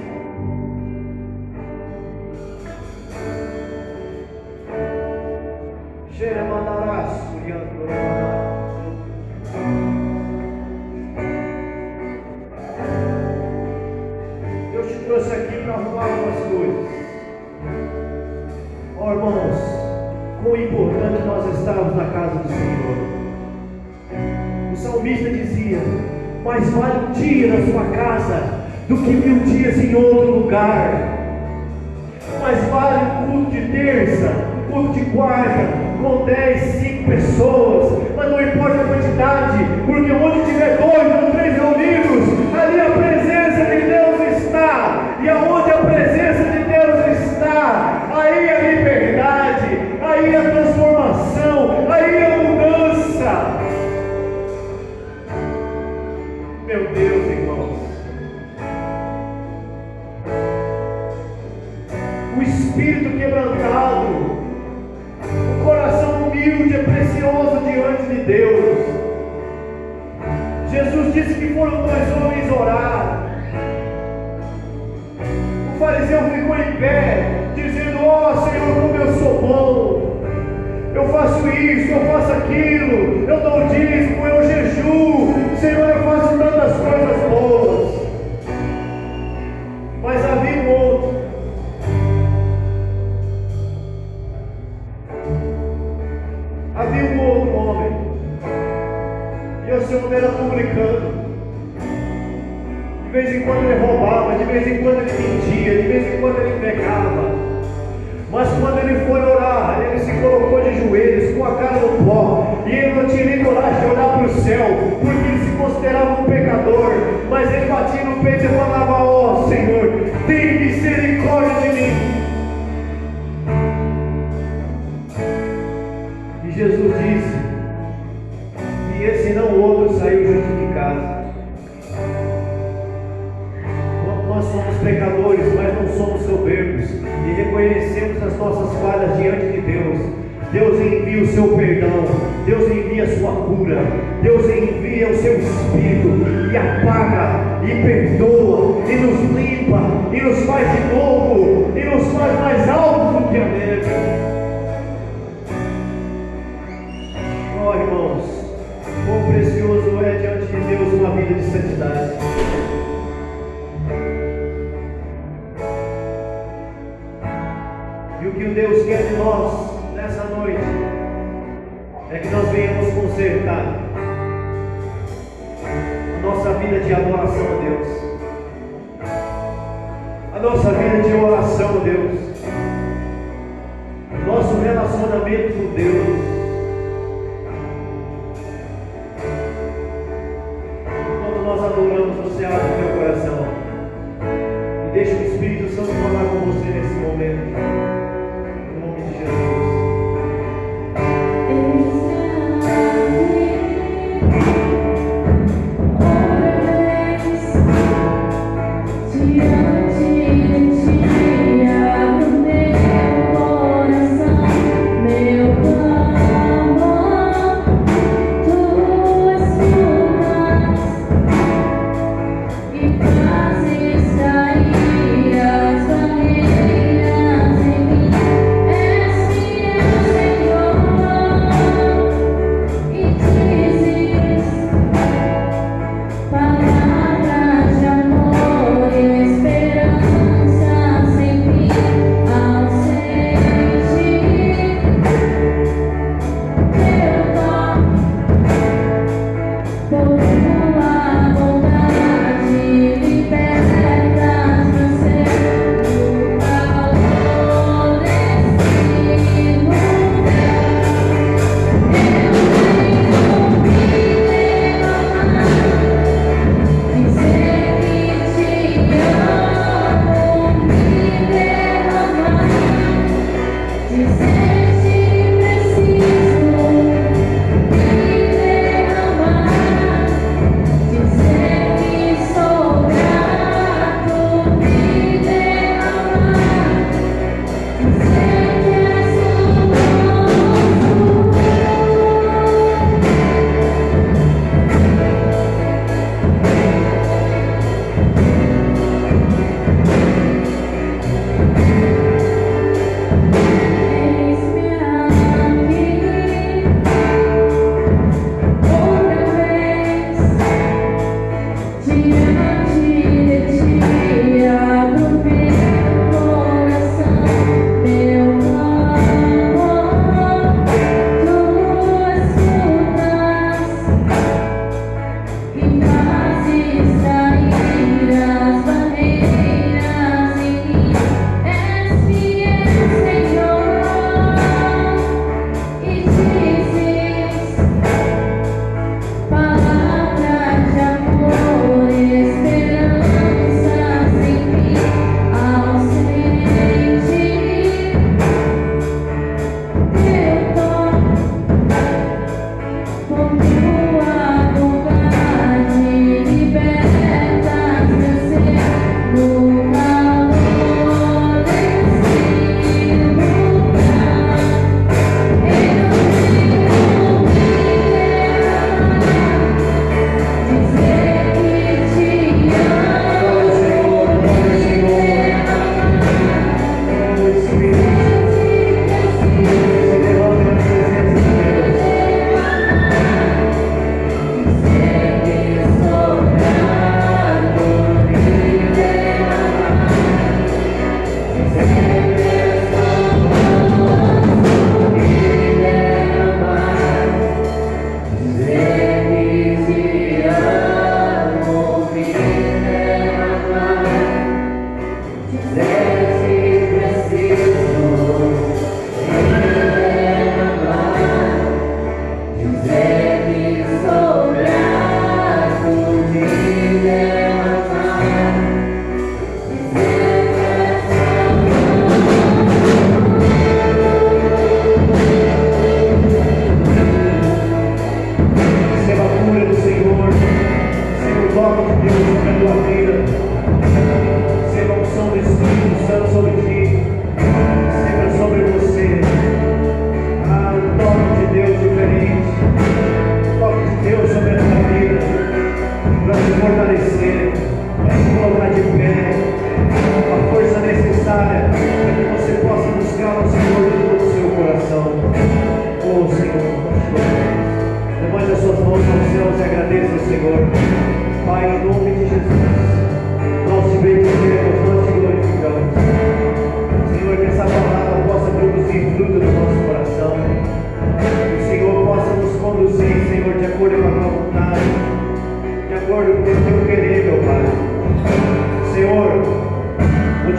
Deus te trouxe aqui para arrumar algumas coisas. Oh, irmãos, quão importante nós estarmos na casa do Senhor. O salmista dizia: mais vale um dia na sua casa do que 1000 dias em outro lugar. Mais vale um culto de terça, um culto de quarta, com 10, 5 pessoas, mas não importa a quantidade, porque onde tiver 2 ou 3 reunidos, ali a presença de Deus está, e aonde a presença de Deus está, aí a liberdade, aí a transformação, aí a mudança. o espírito quebrantado, o coração humilde é precioso diante de Deus. Jesus disse que foram dois homens orar. O fariseu ficou em pé, dizendo: ó Senhor, como eu sou bom, eu faço isso, eu faço aquilo, eu dou dízimo, eu jejuo, Senhor, eu faço tantas coisas boas. Mas havia um outro. Havia um outro homem, e esse homem era publicano. De vez em quando ele roubava, de vez em quando ele mentia, de vez em quando ele pecava. Mas quando ele foi orar, ele se colocou de joelhos, com a cara no pó, e ele não tinha nem coragem de olhar para o céu, porque ele se considerava um pecador. Mas ele batia no peito e falava: ó Senhor, tem misericórdia de mim. E Jesus disse: e esse não o outro saiu justificado. Nós somos pecadores, mas não somos soberbos, e reconhecemos as nossas falhas diante de Deus. Deus envia o seu perdão, Deus envia a sua cura, Deus envia o seu Espírito e apaga, e perdoa, e nos limpa, e nos faz de novo, e nos faz mais altos do que a neve. Oh, irmãos, quão precioso é diante de Deus uma vida de santidade. E o que o Deus quer de nós nessa noite é que nós venhamos consertar a nossa vida de adoração a Deus, a nossa vida de oração a Deus, nosso relacionamento com Deus. Quando nós adoramos, você abre o teu coração e deixa o Espírito Santo falar com você nesse momento. Sair as barreiras em mim.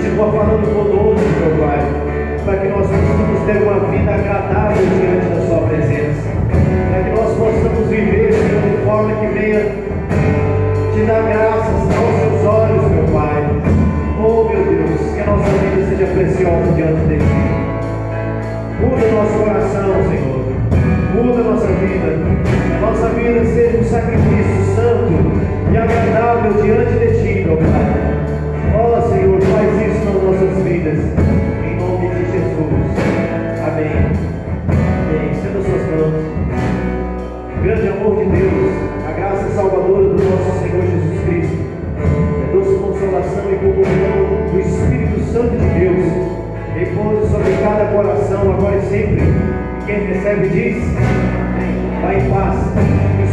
Continua falando conosco, meu Pai, para que nós possamos ter uma vida agradável diante da Sua presença, para que nós possamos viver, Senhor, de forma que venha te dar graças aos Seus olhos, meu Pai. Oh, meu Deus, que a nossa vida seja preciosa diante de Ti. Muda o nosso coração, Senhor. Muda a nossa vida. Nossa vida seja um sacrifício santo e agradável diante de Ti, meu Pai. Ó Senhor, faz isso nas nossas vidas. Em nome de Jesus. Amém. Amém. Estenda suas mãos. O grande amor de Deus, a graça salvadora do nosso Senhor Jesus Cristo, a doce consolação e comunhão do Espírito Santo de Deus, repouse sobre cada coração, agora e sempre. E quem recebe diz: Vai em paz.